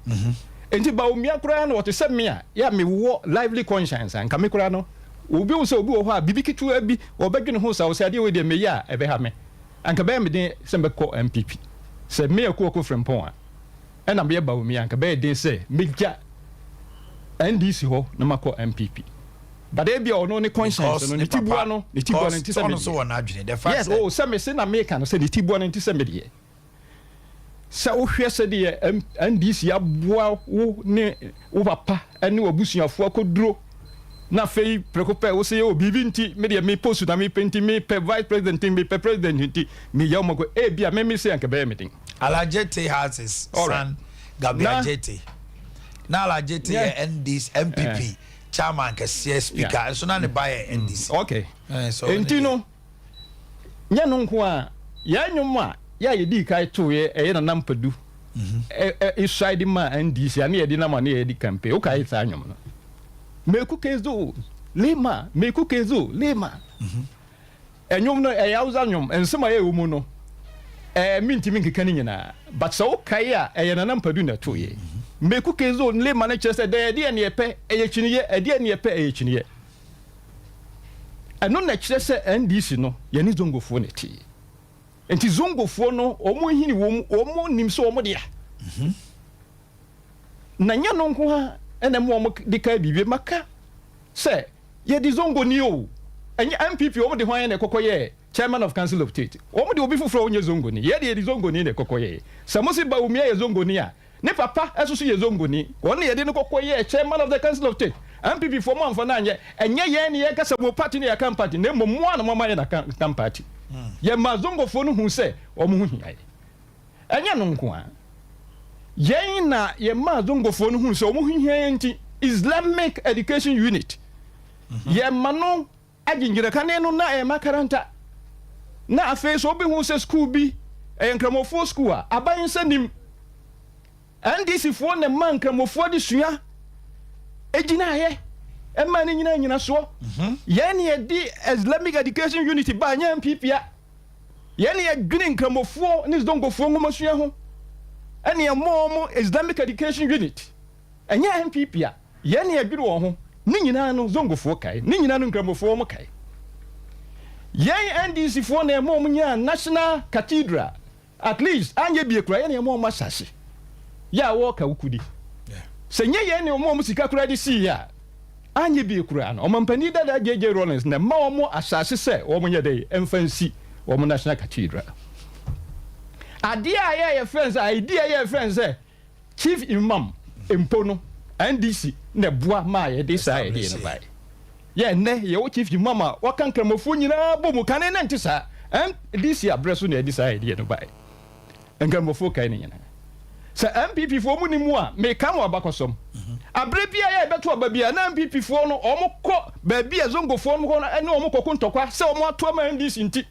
Enti ba umia kura na wote se me a ya me wo lively conscience anka me kura no obi wo se obi wo ho a bibi kitu abi obedwene ho sa wo se ade we de me ya ebe ha me anka ba me den se me ko MPP se me ko frempon a na me ba umia anka ba den se me ja NDC ho na mako MPP but e bia ono ne conscience no ne tibua no nti se me so wona adwene the fact yes oh se me se na me ka no se ne tibua no nti se me de sa wo hwe se de NDC aboa wo ne wo papa ene obusuafo akoduro na fei prekope wo se yo bibi nti me de me post na me penti me pe vice president me pe president nti me yaw mako e bia me se anka be meeting Alajete has his son Gabriel Jete na Alajete NDC MPP chairman ke speaker so na ne buy NDC okay so enti no nya no nko a ya nwom a ya yedi kai to ye na nampadu side ma NDC ani yedi na ma na yedi campaign o kai sa anyom no meku kezo lema enyom no ya uza anyom ensema ye umu no mintimi nkekani nyina but so kai a na nampadu na to ye meku kezo lema na chese de yedi ne yepe chiniye ede ne yepe chiniye eno na chese NDC no ye ni Zongo fo ne ti enti Zongo fo no omo hini omo nim so omo dia na nya no nko ha ene mo omo de ka bibie maka se ye di Zongo ni o enye MPP omo de hwan ne kokoye chairman of council of state omo de obi fufuro onye Zongo ni ye de Zongo ni ne kokoye samosi ba umia ye Zongo ni a ne papa esusu ye Zongo ni won ye de ne kokoye chairman of the council of state MPP for man for na enye ye ne ye kasa mo party ne ya kan party ne mo na mama ye na kan party ye ma Zongo fo no hu se omo hu hia enye no nko a ye na ye ma Zongo fo no hu se omo hu hia enti Islamic Education Unit ye ma no agingira kane no na e makaranta na afi so bi hu se school bi e nkramofo school a aban sanim NDC for ne man kramofo de sua ejina ye e man ni nyina so ye ne di Islamic education unity ba nya MPPA ye ne adwene kramofo ne Zongofo ngomasua ho ene mo Islamic education unit enya MPPA ye ne adwene wo ho ni nyina no Zongofo kai ni nyina no kramofo mo kai ye NDC for ne mo nya national cathedral at least anye bi ekura ye ne mo masase ya wo ka ukudi senye ye ne mo musika kura di si ya anye bi ekura no omampani dada JJ Rollins na ma wo asase se wo mo nya dey emfansi wo mo national cathedral Adea ye friends idea ye friends chief imam empono NDC ne boa ma ye dey say dey no bai ye ne ye wo chief imam a wakan kramofo nyina bomu kan ne ntisa NDC abreso ne dey say dey no bai nkramofo kai ne nyina sa MPP fo mu ni mu a me ka mo abakosom abre bia ya beto aba bia na MPP fo no omukọ ba bia Zongo fo no na ene omukọ ntokwa se omo ato ma NDC nti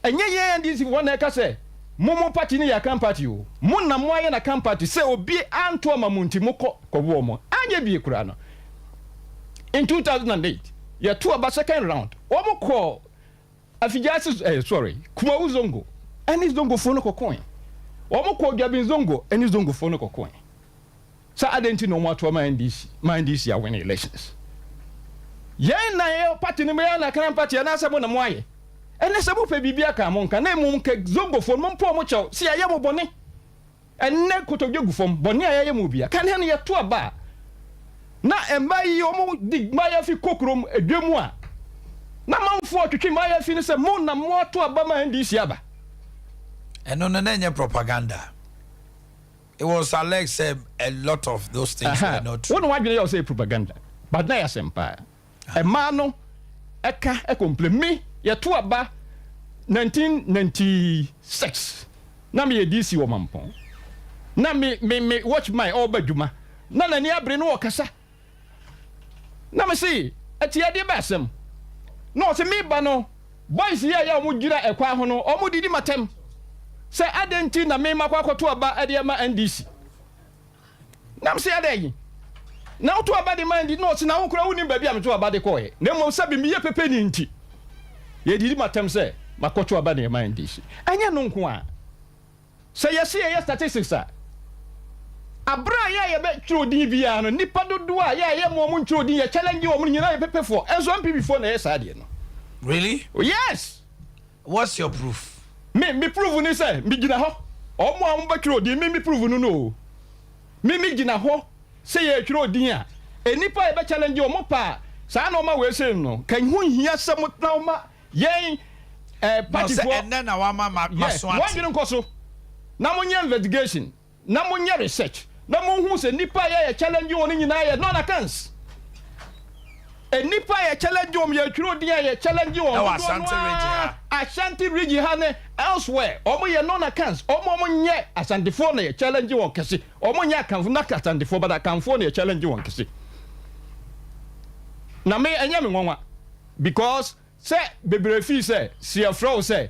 enye ye NDC fo na ka se momo party ni ya kan party o mo na mo aye na kan party se obi anto ma munti mukọ kọbo omo anye bi ekura no in 2008 ya to aba second round omukọ afijasi kuma Zongo ene Zongo fo no kokon omukọ gabin Zongo ene Zongo fo no kokon sa adenti no mwato ma NDC ya win elections yen na ye party ni me na kan party na sebo na moaye ene sebo pe bibia ka mo nka na mu nke Zongo fo mo mpo mo chew si aye mo bone ene kotogye gufom bone aye mo bia kan he no ye to aba na emba yi omo dig ma ya fi kokrom edwemu a na manfo atwetwe ma ya fi ne se mo na mo to aba ma NDC aba eno no na propaganda. It was Alex said a lot of those things were not true. One why you say propaganda, but na ya sempa. A man eka e compliment ya to aba 1996. Na me DC wo mampon. Na me watch my obadwuma. Na ni abre no okasa. Na me see etia de basem. No se me ba no boys ya omo gira ekwa ho no omo didi matem. Say adenti na me makwa to aba ade ma NDC nam say ade na to aba de man di no se na wokura woni ba bia me to aba de koye na mo sabi me ye pepe ni nti ye didi matem say makoto aba de ma NDC anya no nko a say yes ye statistics a abra ye be tro din bia no nipa dodo a ye mo mo tro din ye challenge wo mo nyina ye pepe for enso MPP for na ye sa de no. Really? Oh, yes. What's your proof? Me prove ni say me gina ho omo am ba twiro din me prove no me gina ho say ye twiro din a enipa e be challenge omo pa sa na o ma we say no kan hu hia sem na o ma yen party for and then na wa ma so ati one nko so na mo nya investigation na mo nya research na mo hu say nipa ye challenge o ni nyina ye no na cans enipa ye challenge o me ye twiro din ye challenge o Ashanti region ha elsewhere omo ye no na cans omo nye Ashanti for na ye challenge won kese omo nya kanfo na Ashanti for but kanfo na ye challenge won kese na me enya me nwanwa because say bebre fi say see afro say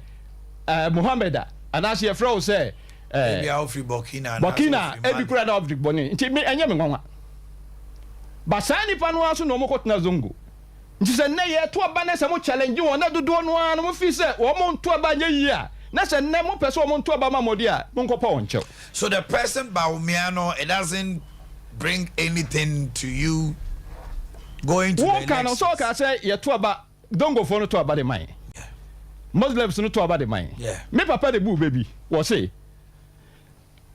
Mohammed ana see afro say ebi Alfred Burkina ebi kura da Alfred Boni nti me enya me nwanwa basani panu aso no mo kotna Zongo nti se ne ye to aba na se mo challenge won na dodo no an mo fi se wo mo to aba nya yi a na se ne mo pese wo mo to aba mamodi a mo nkopa won chew. So the person Baumiano, it doesn't bring anything to you going to the election. Wo kan so ka say ye to aba Zongo fo no to aba de man. Muslims no to aba de man. Me papa de bu baby wo say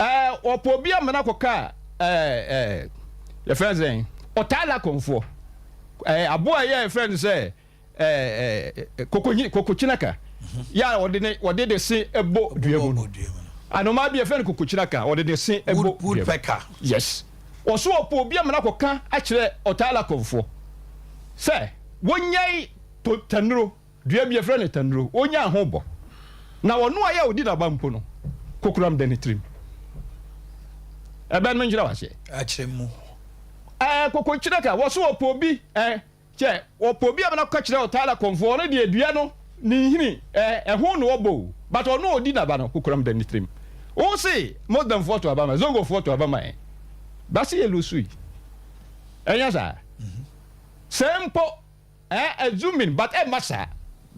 opo bia me na koka your friends saying otala konfo aboa ye friend say kokochinaka ya wode de se ebo duemu no anoma bia friend kokochinaka wode de se ebo woodpecker. Yes oso opo bia me na koka a kire otala konfo say wonyai to tanuro dua bia friend tanuro onya hobo na wono aya odi na bampo no kokuram de nitrim eben menjira wase a kire mu kokochinaka woso opobi che opobi amana kwachira otala konfo no de adua no ni hini ho no obo but ono odi na ba no kokuram da nitrim o say more than 4 to Abama Zongo 4 to Abama basi elusui enya sa sempo assuming but massa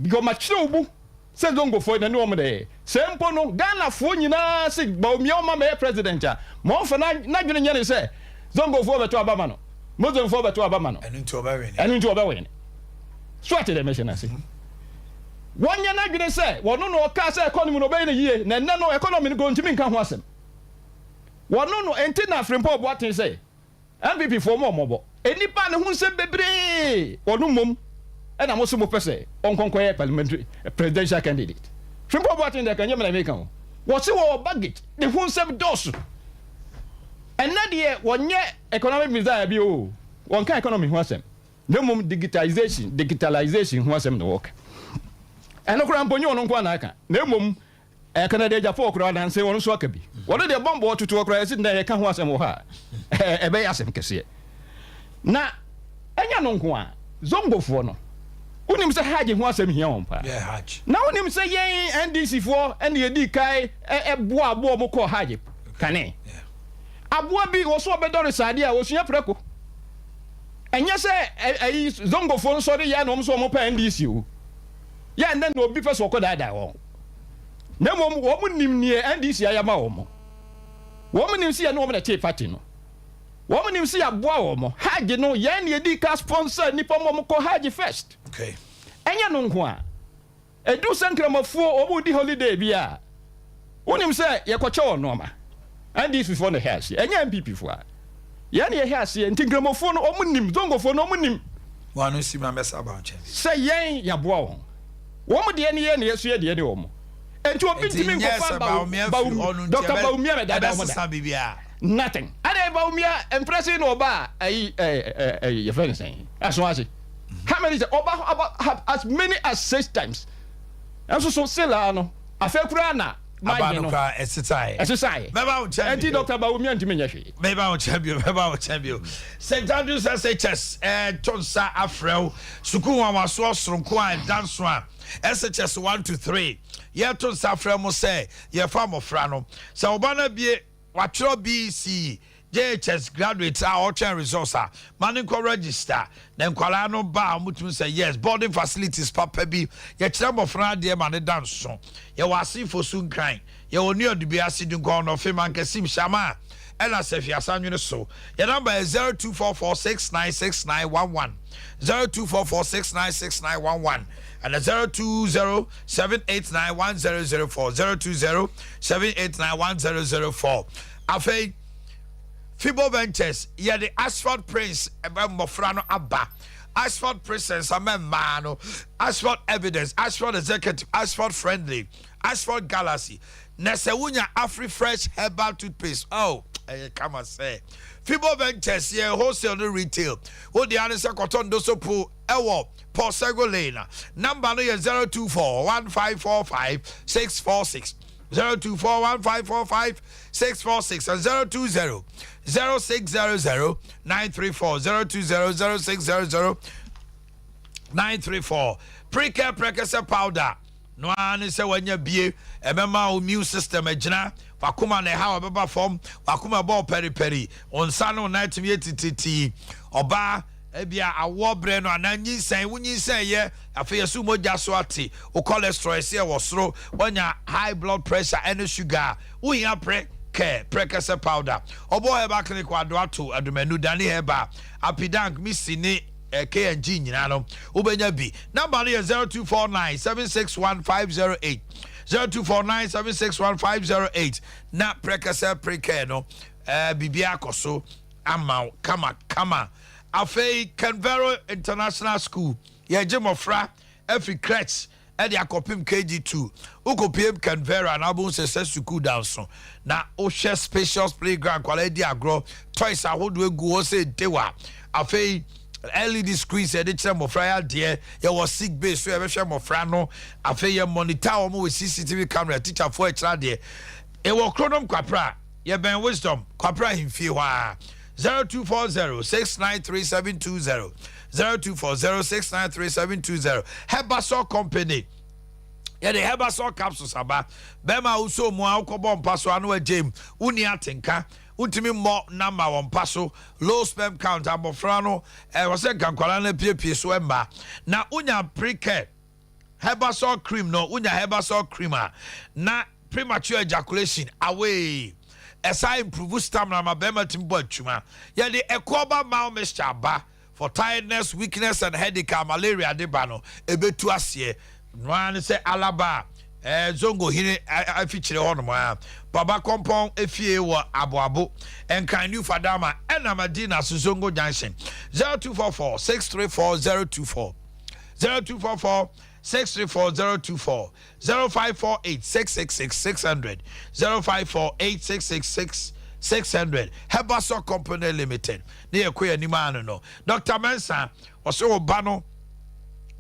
because machiro bu say Zongo for na no mo de sempo no Ghana fo nyina say Bawumia o ma me president a mo fa na dwene nyane say Zongo for beto Abama no Muslim for beto Abama no enu nti obawe so ate de mention ase wanya na dwene say wono no ka say economy no be na yie na no economy no go ntimi nka ho asem wono no enti na Afrimpo bo aten say MVP for mo enipa ne hu se bebre wono mom e na mo so mo pese onkonkoye parliamentary presidential candidate Afrimpo bo aten de kan yema na make ho wo se wo baggage ne hu se dosu ena de wonye economic minister bi o won kan economy ho asem ne mom digitalization ho asem no work eno kura mponyo ono kwa na aka na mom Canada Japan kura dan se won so aka bi won de bombo tutu kura esi na ye ka ho asem wo ha ebe asem kese na enya no nko a zombofo no unim se haje ho asem hia won pa haje na unim se yen NDC fo ene ye di kai eboa mo ko haje kane aboa bi wo so obedore sade a wo sua preko enya se ayi zombofo so de ya no mo so mo pa NDC o ya nda no bi feso ko dada wo na mom wo mo nim nie NDC ayama wo mo nim si ya no mo na che party no wo mo nim si ya boa wo mo haje no ya ne di ka sponsor nipa mo ko haje first okay enya no nko a edu sankramafuo obu di holiday bia wonim se ye ko che wo no ma NDC for the house enya MPP fo a ya ne ye house ntinkramafuo no omu nim zongofo no omu nim wanu si ma mesa ba nche se yen ya boa wo mo de ne ye ne yesu ye de ne wo mo enti obi ntimi nko fa ba Dr. Bawumia me dada mo da nothing ade Bawumia impressing no ba your friend saying aso ase how many oba have as many as 6 times and so sela no afekura na my no ka exercise beba o champion enti Dr. Bawumia ntimi nya hwe beba o champion St. Andrews SHS tonsa afrel suku wa waso soronko a dance one SHS 1 to 3 ye tonsa afrel mo say ye fa mofra no se obana bie watro BC JHS graduates are all chain results are man ko register then kwala no ba mutum say yes boarding facilities papa bi ye kire mofra de man dance so ye wase for sun kan ye oni odubi asidun ko no fe man kesim shama ela sefia sanwene so your number is 0244696911 0244696911 and 02078910040 02078910004 afei Fibo Ventures yeah the Asphalt Prince mofrano abba Asphalt Presence amemano Asphalt Evidence Asphalt Executive Asphalt Friendly Asphalt Galaxy Nesewunya Afri Fresh Herbal Toothpaste oh come on say Fibo Ventures yeah wholesale and retail what the answer cotton dosopo ewo Paul Segolena number no 0241545 0241545 and 020 934 020 934 pre-care precursor powder no ane se wanya bie emema immune system agina wakuma ne ha obeba form wakuma ball peri onsa no night me tititi oba ebia awo bre no ananyi sen wunyi sen ye afa yesu moja so ate o cholesterol se wo soro wanya high blood pressure and sugar uhia care precursor powder obo heba clinic wado ato adumanu dani heba apidank misini KNG nyina no ubenya bi number is 0249761508 0249761508 na precursor precare no bibia koso ama kama afei Canberra International School ye jemofra every crèche e de akopim KG2 ukopiem Canberra na bon success school down so na o share spacious playground kwala di agro toys ahodo egu o say dewa afei LED screens e de chere mofra ya de ye was sick bay so e be hwe mofra no afei ye monitor o mo with CCTV camera teacher for e chere de e wo chronom kwapra ye ben wisdom kwapra himfie hwa 0240693720 0240693720 Herbasol Company Yeah, the herbasol capsules aba. Bema uso mwa ukobo mpaso anu ejim. Uni atenka. Untimi mo number one paso. Low sperm count abofrano. Wase kankwala ne pie so emba. Na unya pre-care. Herbasol cream no. Unya herbasol creamer. Na premature ejaculation away. Esa improve stamina ma bema timbo atuma. Yeah, the Ekoba Mao mixture aba. For tiredness, weakness, and headache, malaria, debano, ebetu asye. One say Alaba, Zongo hine I feature on my Baba Compound, Efie wa Abu and can you Fadama and Amadina Zongo Junction 0244 634 024 0244 634 024 0548 666 600 0548 666 600 Herbasol Company Limited. Near Queer Nimano no. Dr. Mensa was so bano.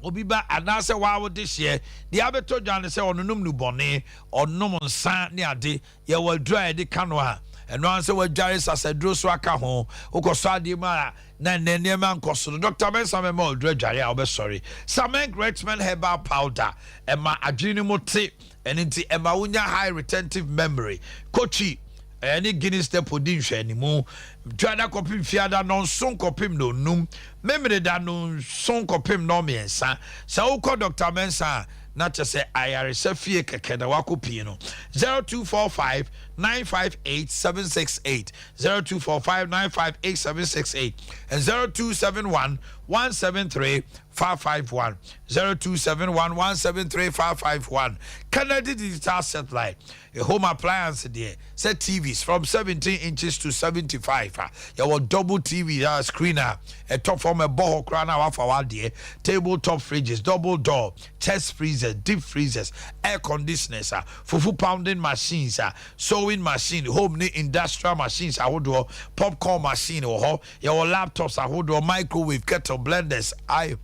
Obiba anase wa this year. The abeto John say on num nu bone or num san near de ye will dry the canoa. And one say what Jaris as a drew swaka home. Okosadi mara na man koso. Dr. Mensa memo dre jari I'll be sorry. Samen Gretman herbal powder and my adrenimote and into Emma Unya high retentive memory. Kochi. Any Guinness step wouldn't share anymore. Jada copim fiada non son copim no num. Memory that no son copim no me and sa. So call Dr. Mensa. Not to say I are a Sefie Kekena Wako Pino 0245 958 768 0245 958 768 and 0271 173 551 0271 173 551 Kennedy Digital Satellite, a home appliance there. Set TVs from 17 inches to 75. Your double TV screener, a top from a boho crana off our dear, tabletop fridges, double door, chest freezers, deep freezers, air conditioners, fufu pounding machines, sewing machine, home industrial machines, popcorn machine, your laptops, microwave, kettle, blenders, iron.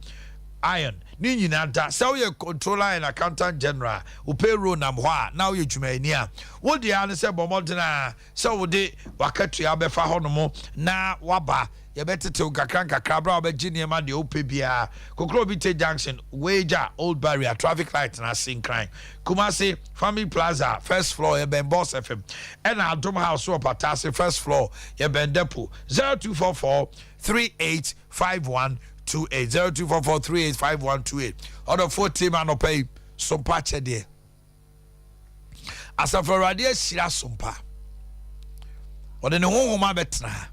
Nini nada. So you controller and accountant general. Upero namwa. Now you jumenia. What the answer bomodina? So de wakati abefa honomo na waba. You better to kakranka crabra Virginia man the OPBA. Kokrobite Junction, Wager, Old Barrier, traffic light na sing crime. Kumasi, Family Plaza, first floor, Ben Boss FM. And our Dome House so patasi, first floor, Ben Depo 0244 3851 0244 385128. Other 40 man pay Sompa chede. As for radio shira Sompa. Or the home betna.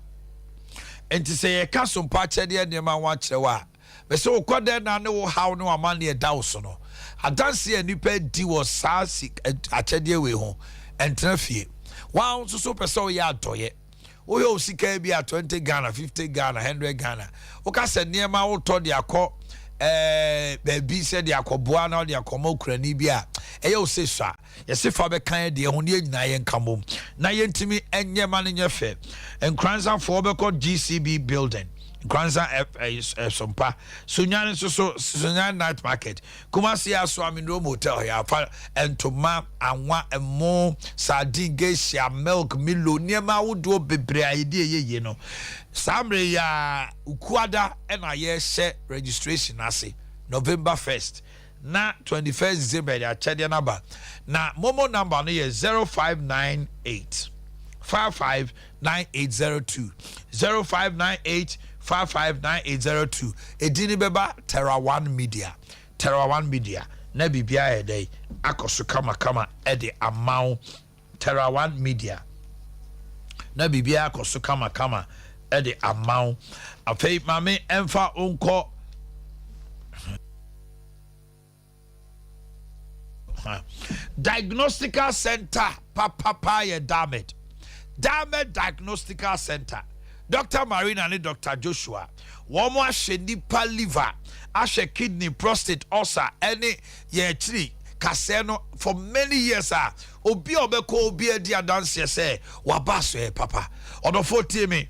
And to say a castle patch idea near my watch a wa. But so quite then I know how no a man near Dawson. I don't see a new pet D was sassy at Chedia way home and Traffic. Wow, so super so ya toye. We all see Kabia 20 Ghana, 50 Ghana, 100 Ghana. Oka said near my old told ya call baby said ya buana or ya como cranibia. Ayo say, sir, yes, if I be kind, the only Nayan Kamum. Nayan to me and your man in your fair. And Kranza Forbeko GCB building. Kranza Sompa. Sunyan Sunyan night market. Kumasi Aswami no motel here. And to ma and one and more sardine geisha milk milo near my would do be idea, you know. Samre ya Ukwada and I share registration. I say November 1st. Na 21st December ya chedia number. Na Momo number no is 0598 559802 0598 559802. Edini beba Terra One Media. Terra One Media. Na bibia ede akoso kama ede amount Terra One Media. Na bibia akoso kama ede amount. Afei mame emfa onko Diagnostical Center papa ye damn Diagnostical Center. Dr. Marina and Dr. Joshua. One more nipa liver, ashe kidney, prostate, ulcer, any ye tree, caseno for many years. Obi obeko obi dia dance say wabaso papa. Odo 40 me.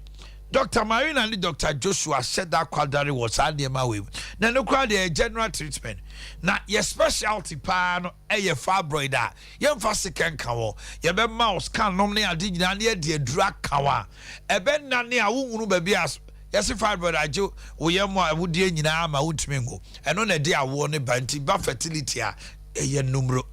Dr. Marina and Dr. Joshua said that quadri was adema way. Na no crowd the general treatment. Na your specialty pan ye fibroid. Ye mfasi ken kawo. Ye be mouse can nomne adi nyina ne de drug kawa. Ebe na ne a wunu baby as yes fibroid ajo wo ye mo awudie nyina ma wutumi ngo. Eno na de awo ne banti ba fertility a eye numero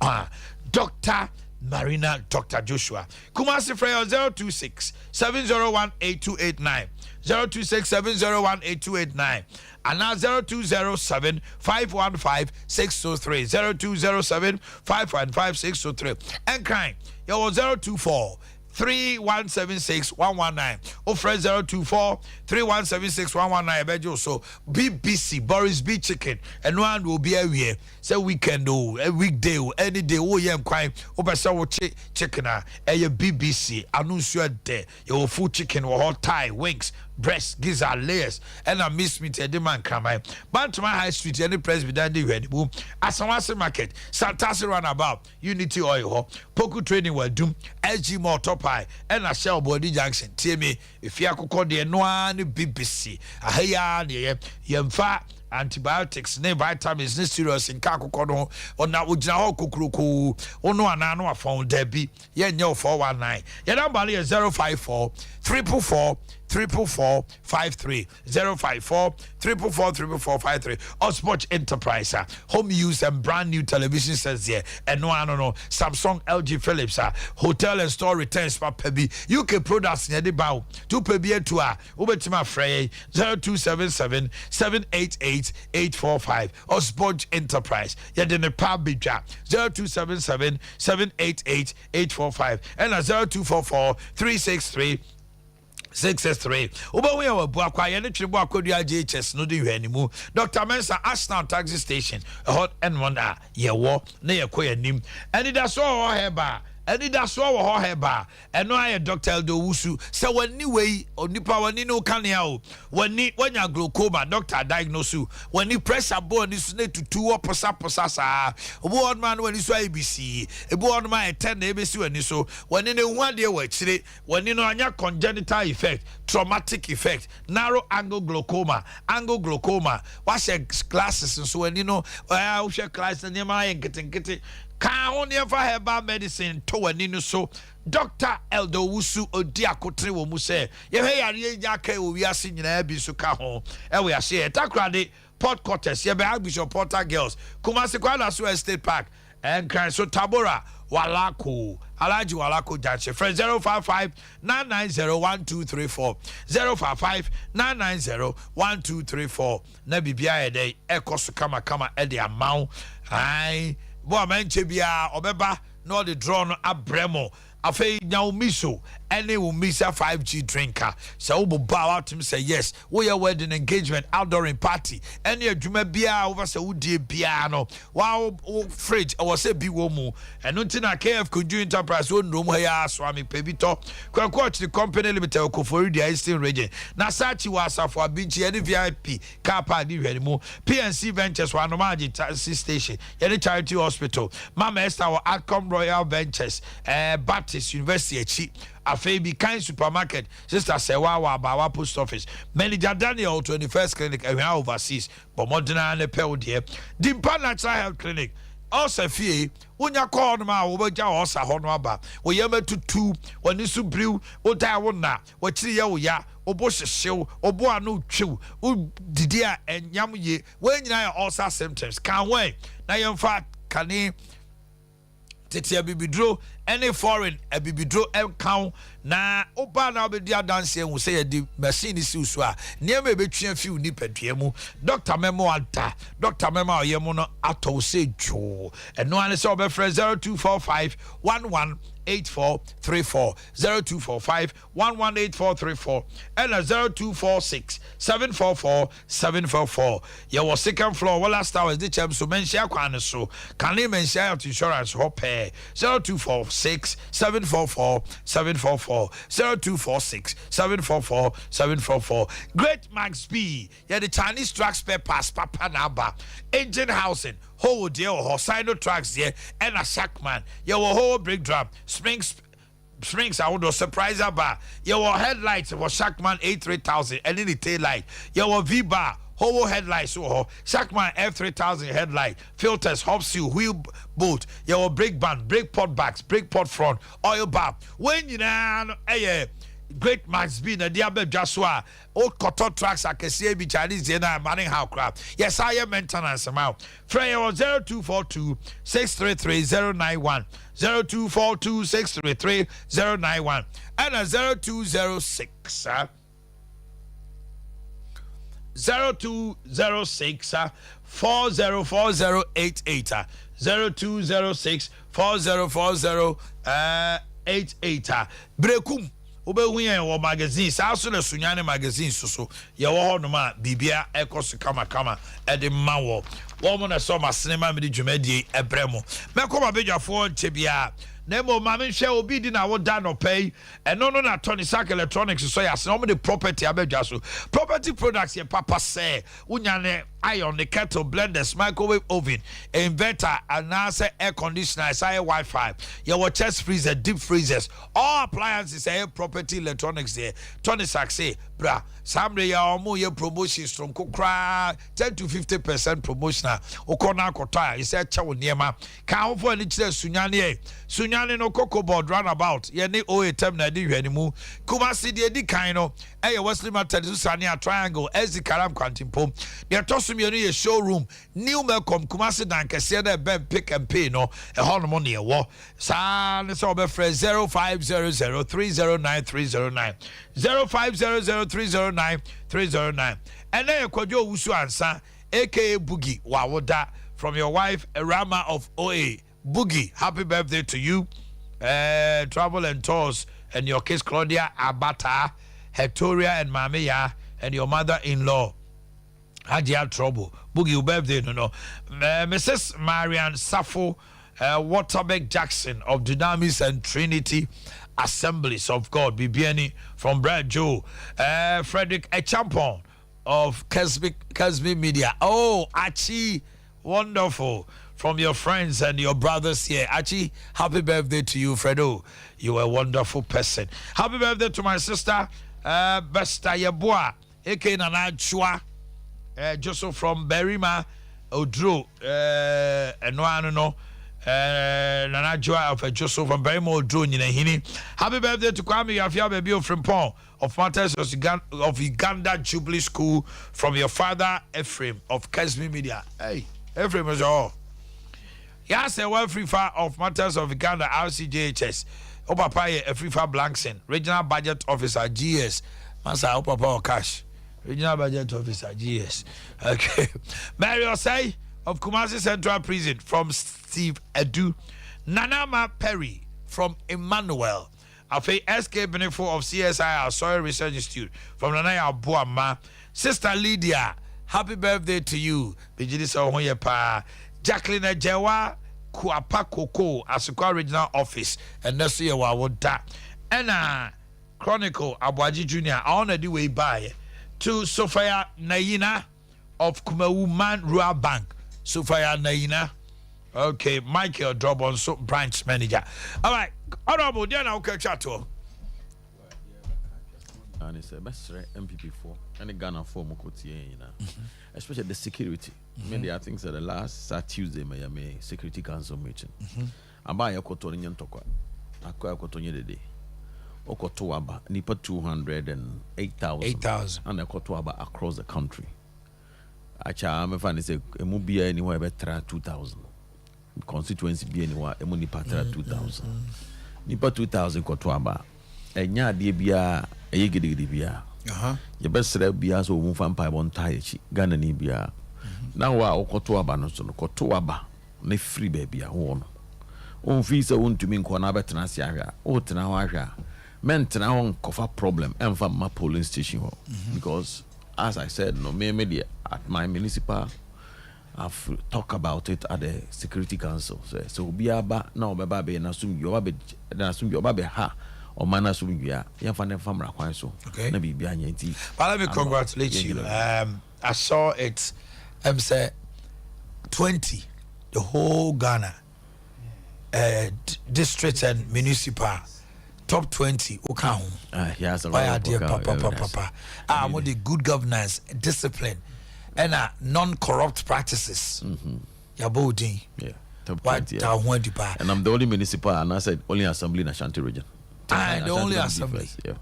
Dr. Marina Dr. Joshua Kumasi Freyo 026 701 8289 026 701 8289 and now 0207 515 603 0207 515 603 and crime you was 024 3176 119 offer 024 3176 119 bejo so BBC Boris B chicken and one will be everywhere say weekend a weekday any day yam kwine opesa wo chicken BBC anuncio de your full chicken or hot tie wings breast gizzard layers and a miss meat a demand kramai Bantama High Street any Presbyterian day ready boom Asamase Market Santasi Runabout Unity Oil Poku Training will doom SG More Top High and a Shell Body Junction TMA if you are called the no BBC ahaya yemfa antibiotics ne vitamins ne serious in kakokono ona ugina ho kokruku ono anano afon dabi ye nye 419 your number is 054 444 44453 054 444 353 Osport Enterprise home use and brand new television sets here and no Samsung LG Philips hotel and store returns for pebi UK products near the bow 2 pebi to ubetima frey 0277 788 845 Osport Enterprise yedene pabija 0277 788 845 and 0244 363 663 Ubawe wa Boakye ne twere Boakye JHS no de hwanimu Dr. Mensa Ashton Taxi Station hot and wonder ye wo na ye koyanim and da so ho heba and that's all ho heba and no I Dr. Eldo Wusu so wani way onipa wani no kanea wani wanya glaucoma doctor diagnose wani pressure bone is ne to 2 posa sa obo man wani so ABC ebo man 10 na ABC wani so wani ne hu ade wa chire wani no anya congenital effect traumatic effect narrow angle glaucoma wahye glasses so wani no wahye class na ma yenkete ka on never herbal medicine to wani no so Dr. Eldo Wusu Adea Akye wo mu se ye hwe yare nya kai wo wiase nyina bi so ka ho e we ase takrade port quarters ye be Bishop Porter Girls Kumasi Kwala so State Park and kan so Tabora Walako Alaji Walako Janche friend 055 9901234 055 9901234 na bibia e dey ekoso kama e dey amaw ai bo manche bia obeba no the draw no abremo afei nyawo miso any will miss a 5G drinker so wo bow out him say yes we are wedding engagement outdooring party any adwuma bia over say wo die bia no wow fridge I was say bi wo mu eno ntina KF Kunju Enterprise wo ndrom ha ya swami pebito kwakwa the company limited Okofori the Eastern region na sachi wa asafo abinchi any VIP car park di hwani mu PNC Ventures wa Nomaji taxi station any charity hospital Mama Esther wa Acom Royal Ventures Baptist University echi Afebi kind supermarket sister Sewa wa Bawa post office manager Daniel 21st clinic overseas but modern ne pe odie Dimpa Natural Health Clinic also fie wonya call no ma wo beja osa ho no aba wo yema tutu woni su briw wo dai wo na wo kiri ye wo ya obo hyehyew obo anu twew wo didi a enyam ye wo nyina ya ulcer symptoms kan we na yemfa kane tete abibidro any foreign abibidro count na oba na obedi adanse hu say the machine is so a niam e betwea fi unipadua mu Dr. Memo ada Dr. Memo oyemo no ato say jo eno ane say obefre 0245 118434 0245 118434 and 0246 744 744 you was second floor wala star was the chem so mention kwan so can you mention out insurance hope 0246 744 744 0246 744 744 Great Max B yeah the Chinese truck spare parts papa naba engine housing whole deal or sino tracks there and a Shackman you whole brake drum springs I would surprise bar your headlights was Shackman 83000 and in the tail light your V bar whole headlights so Shackman F3000 headlight filters hub seal wheel bolt your brake band brake pot backs brake pot front oil bar when you know great must be na diabe dwaswa old cotton tracks akese bi Chinese dey na manning how crap yes I am maintenance amount frey 0242 633 091 0242 633 091 and 0206 0206 404088 0206 404088 brekum obehu yen wo magazine sa so na sunyane magazine so ye wo ho no ma bibia ekoso kama e de ma wo mo na so ma cinema me de dwumadie ebremo mekoma bedwafo nchebia na mo ma me hwe obi di na wo da no pay eno no na Tony Sack Electronics so ya se no the property abedwa so property products ye papa say unyane iron the kettle blenders microwave oven inverter and answer air conditioner say Wi-Fi your chest freezer deep freezers all appliances say property electronics there Tony Sack say bra samre ya omo ye promotions from kokra 10 to 50% promotional okona akota you say cha wo niema ka ho fo ni kire sunyane no cocoa board roundabout ye ne o etem na di hwani mu Kumasi de di kan no e Wesley Martin Susani a triangle ezi karam kwantimpom de toso mienu ye showroom new Melcom Kumasi dan kese na ben pick and pay no e ho no mo ne wo sa ne so be free 0500309309 0500309309 and then kwadwo wusu ansa aka Boogie Wawoda from your wife Rama of OA Boogie, happy birthday to you. Travel and tours and your kids Claudia Abata, Hectoria and Mamia and your mother-in-law. Adea Trouble. Boogie, your birthday, no. Mrs. Marianne Safo, Waterbeck Jackson of Dunamis and Trinity Assemblies of God. Bibiani from Brad Joe. Frederick Echampon of Casby Media. Oh, Achi, wonderful. From your friends and your brothers here. Achi, happy birthday to you, Fredo. You are a wonderful person. Happy birthday to my sister, Besta Yeboa, aka Nana Chua, Joseph from Berima, Odro, and no, Nana Chua of Joseph from Berima, Odro, Hini. Happy birthday to Kwame Yafia Baby of Frimpong of Matters of Uganda Jubilee School from your father, Ephraim of Kesmi Media. Hey, Ephraim is all. Yes, a well free fire of Matters of Uganda RCJHS. Opapa a free fire Blankson, Regional Budget Officer GS. Masa Opapa Cash. Regional Budget Officer GS. Okay. Mary Osei of Kumasi Central Prison from Steve Edu. Nanama Perry from Emmanuel. Afe SK Benefo of CSI Soil Research Institute from Nanaya Buama. Sister Lydia, happy birthday to you. Bijidisa Ohoyepa. Jacqueline Jewa Kuapa Koko Asukwa Regional Office and that's year Wawoda and Chronicle Abuaji Jr. I wanna do way by to Sophia Naina of Kumawuman Rural Bank. Sophia Naina. Okay, Michael Drobon so branch manager. All right, honorable then I'll catch up to. And it's a best MPP4 and the Ghana for Mokoti, especially the security. Many I think that the last Tuesday, Miami Security Council meeting. I buy a cotton in Tokwa. I acquire cotton the day. Okotoaba, Nipa 208,000 and a Kotoaba across the country. I'm a fan is a movie anywhere better 2,000. Constituency be anywhere, a Nipa 2,000. Nipa 2,000 Kotoaba. And ya dear bia a yiggy bia. Your best bia so move and pipe on Taichi, Ghana Nibia. Now, Okotoaba no so Kotoaba, ne free baby a one. On fees a wound to mean Quanaba Tenasiaga, or Tenawaga. Meant now cover problem and from my polling station because, as I said, no mere media at my municipal. I've talked about it at the Security Council. So be about now, baby, and assume your baby, then assume your baby ha. Or man assume you are young family so okay. Maybe behind your teeth. But let me congratulate you. I saw it. Say 20, the whole Ghana, district and municipal, top 20. Okay. Yes, papa. What the good governance, discipline, and non-corrupt practices. Yabodi. Yeah. Top 20. And I'm the only municipal, and I said only assembly in Ashanti region. The only assembly. Yeah.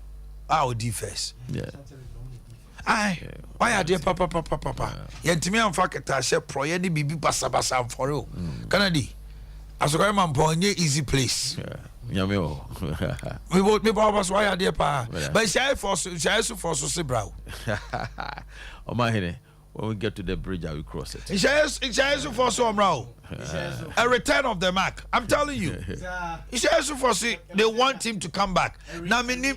I'll do first. Yeah. Aye. Why are they papa? Yentimi amfa ketashe pro ye ni bibi basa for you. Canadi. Asokare man ponye easy place. Nyame o. Me papa why are they pa? But share for so bro. Omanhene, when we get to the bridge, I will cross it. Share for so bro. A return of the mark. I'm telling you. Share for see they want him to come back. Now me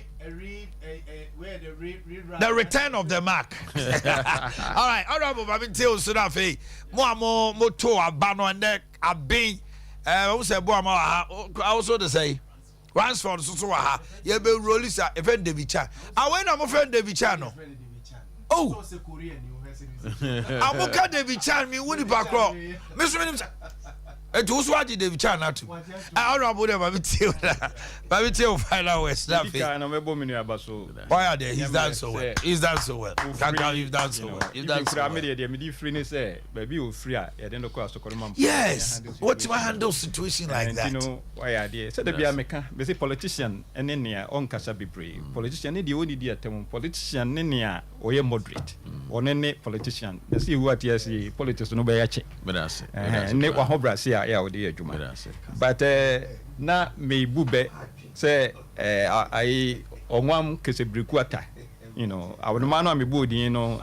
the return of the mark. All right, honorable Babintil Sudafe, more to a banner and neck, a being, I also to say, Ransford, so, you be released a event David Chan. I went on my friend David Chano. Oh, I'm okay, David Chan, me, Woody Backrow, Mr. Williams. And who's watching David Chan now too? I don't know about Babintil find out where stuff. Why are they? He's done so well. He's done so well. He's done so well. He's done so well. Yes. What's my handle situation like that? You know why are they? So the Biameka, they say politician and then near on Kasabi Bray. Politician, the only dear term, politician, near or moderate, or any politician. They see what yes, politics no be ache. But that's it. And ne wa hobra see ya o de adwuma. But na me bube say I onwam kesebriku ata. You know, I would man no me bu din no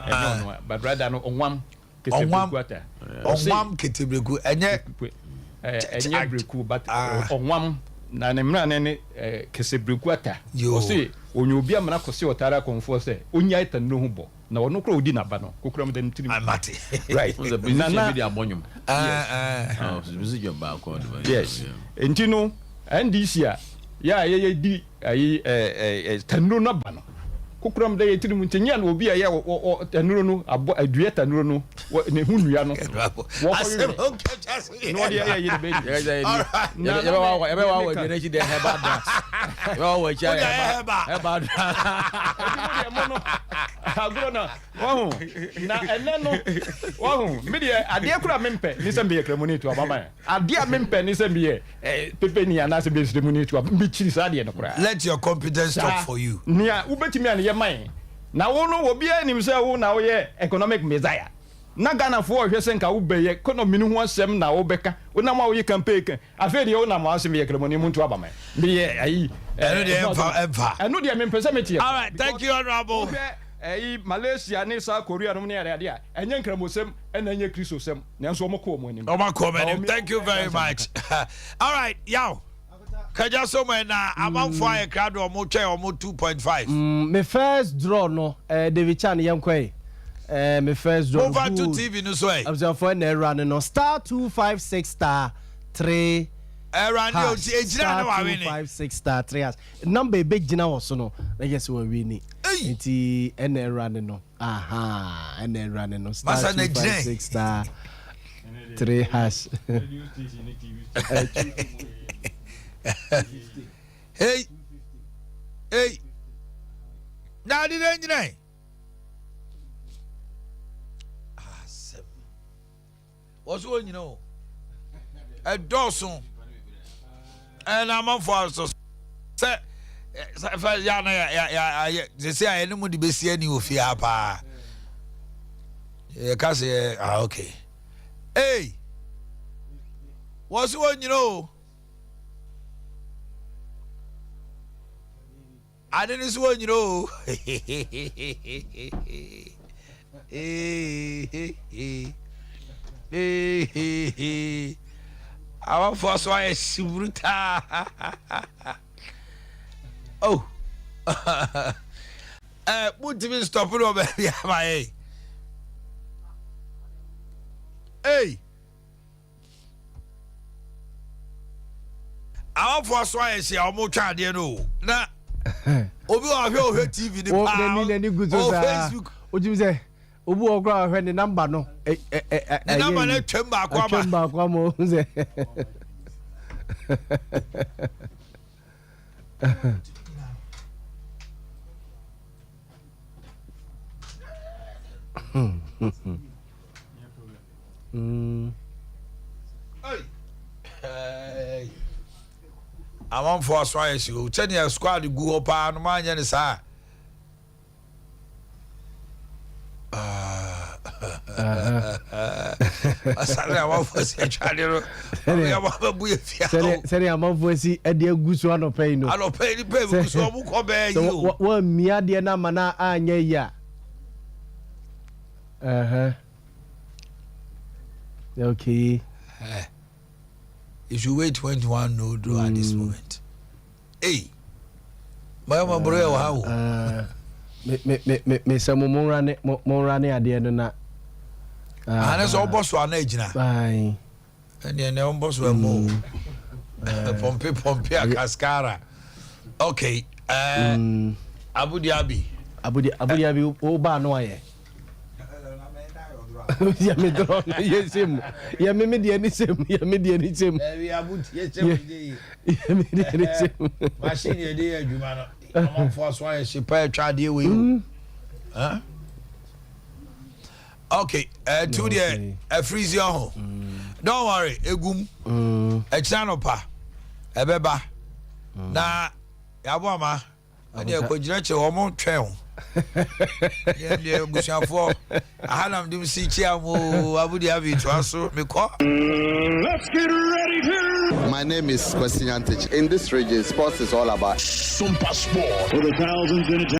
but rather no onwam kesebriku ata. Onwam kesebriku enye breku but onwam na ne mra ne kesebriku ata. O say onye obi amana kosi otara konfo say onya itan no hubo na ono kro odi na ba no kokura mu dem tiri amate right was a business media abonyum yes entino ndc ya di ayi tanuro na ba no kokura mu de tiri mu ntenya na obi ya tanuro no abo adua tanuro no ne hunua no no dia ya yiri be na wa de rechi de heba da wa wa cha heba agona wahu na eneno wahu media ade kura mempe ni se mbe kremoni to abama ade mempe ni se mbe pepe ni ana se be kremoni to mbe chiri sa ade no kura. Let your competence talk for you. Nia ubetimi an ye man na wo no obi anim se wo na wo ye economic messiah na Ghana fo hwe se nka wo be ye economy no ho asem na wo beka wo na ma wo ye campaign afi de wo na ma asem ye kremoni mu to abama mbe ye ayi eno de emfa eno de mempe se meti. All right, thank you honorable. Malaysia ni South Korea no ne ade enye nkramosem ena enye krisosem nanso omako omanim thank you very much. All right, yaw kaja so man na amanfo aye crowd o mo twa o mo 2.5 me first draw no David Chan yankoi me first draw over to TV no so eh I'm for na run no star 256 star 3 run yo ejina na wa win 256 star 3 number be gina wo so no na yes we win nti ene run no aha ene run no star 256 star 3 hash hey na di enjina what's going you know a dozen and I'm for so say ya they say I no mo di besi ani ofia pa ka say okay hey what's going you know I didn't see what you know. I want for so I subruta. Oh, put me stop it over here, my hey. I want for so I say I'm more child, you know. Nah. Obi wa hwe TV ni pa. Ni good so Facebook. Ojim say obi wo gra hwe ni number no. Ni number na twemba akwa ma. Twemba akwa mo say. Hey. I want for so I see. Chenya squad go up and man yen sa. asale amafo si atwade ro ya ba bu efia sɛ amafo si ɛde agu so anɔpɛ no anɔpɛ ni pɛ bu so ɔmo kɔ bɛɛ yi o wa mia deɛ na mana anya ya okay you should wait 21 no do at this moment hey my bro how me sɛ mo rane adeɛ no na ana so boss wa na agina ai ene ne boss wa mo pompe a cascara okay Abu Dhabi o ba no aye ya me dro yesem ya me de ani sem ya me de ani sem Abu yesem de ya me de ani sem machine ye de adwuma no amafo aso aye shipa atwa de we huh okay to the freeze your home don't worry egum e channel pa ebeba na yabo ama ani ekogire che wo mo twɛn ye de busuafo ahanam dim si chia mo abudi abi to aso me ko. Let's get ready to. My name is Kwesi Antich. In this region, sports is all about Sompa Sport for the thousands in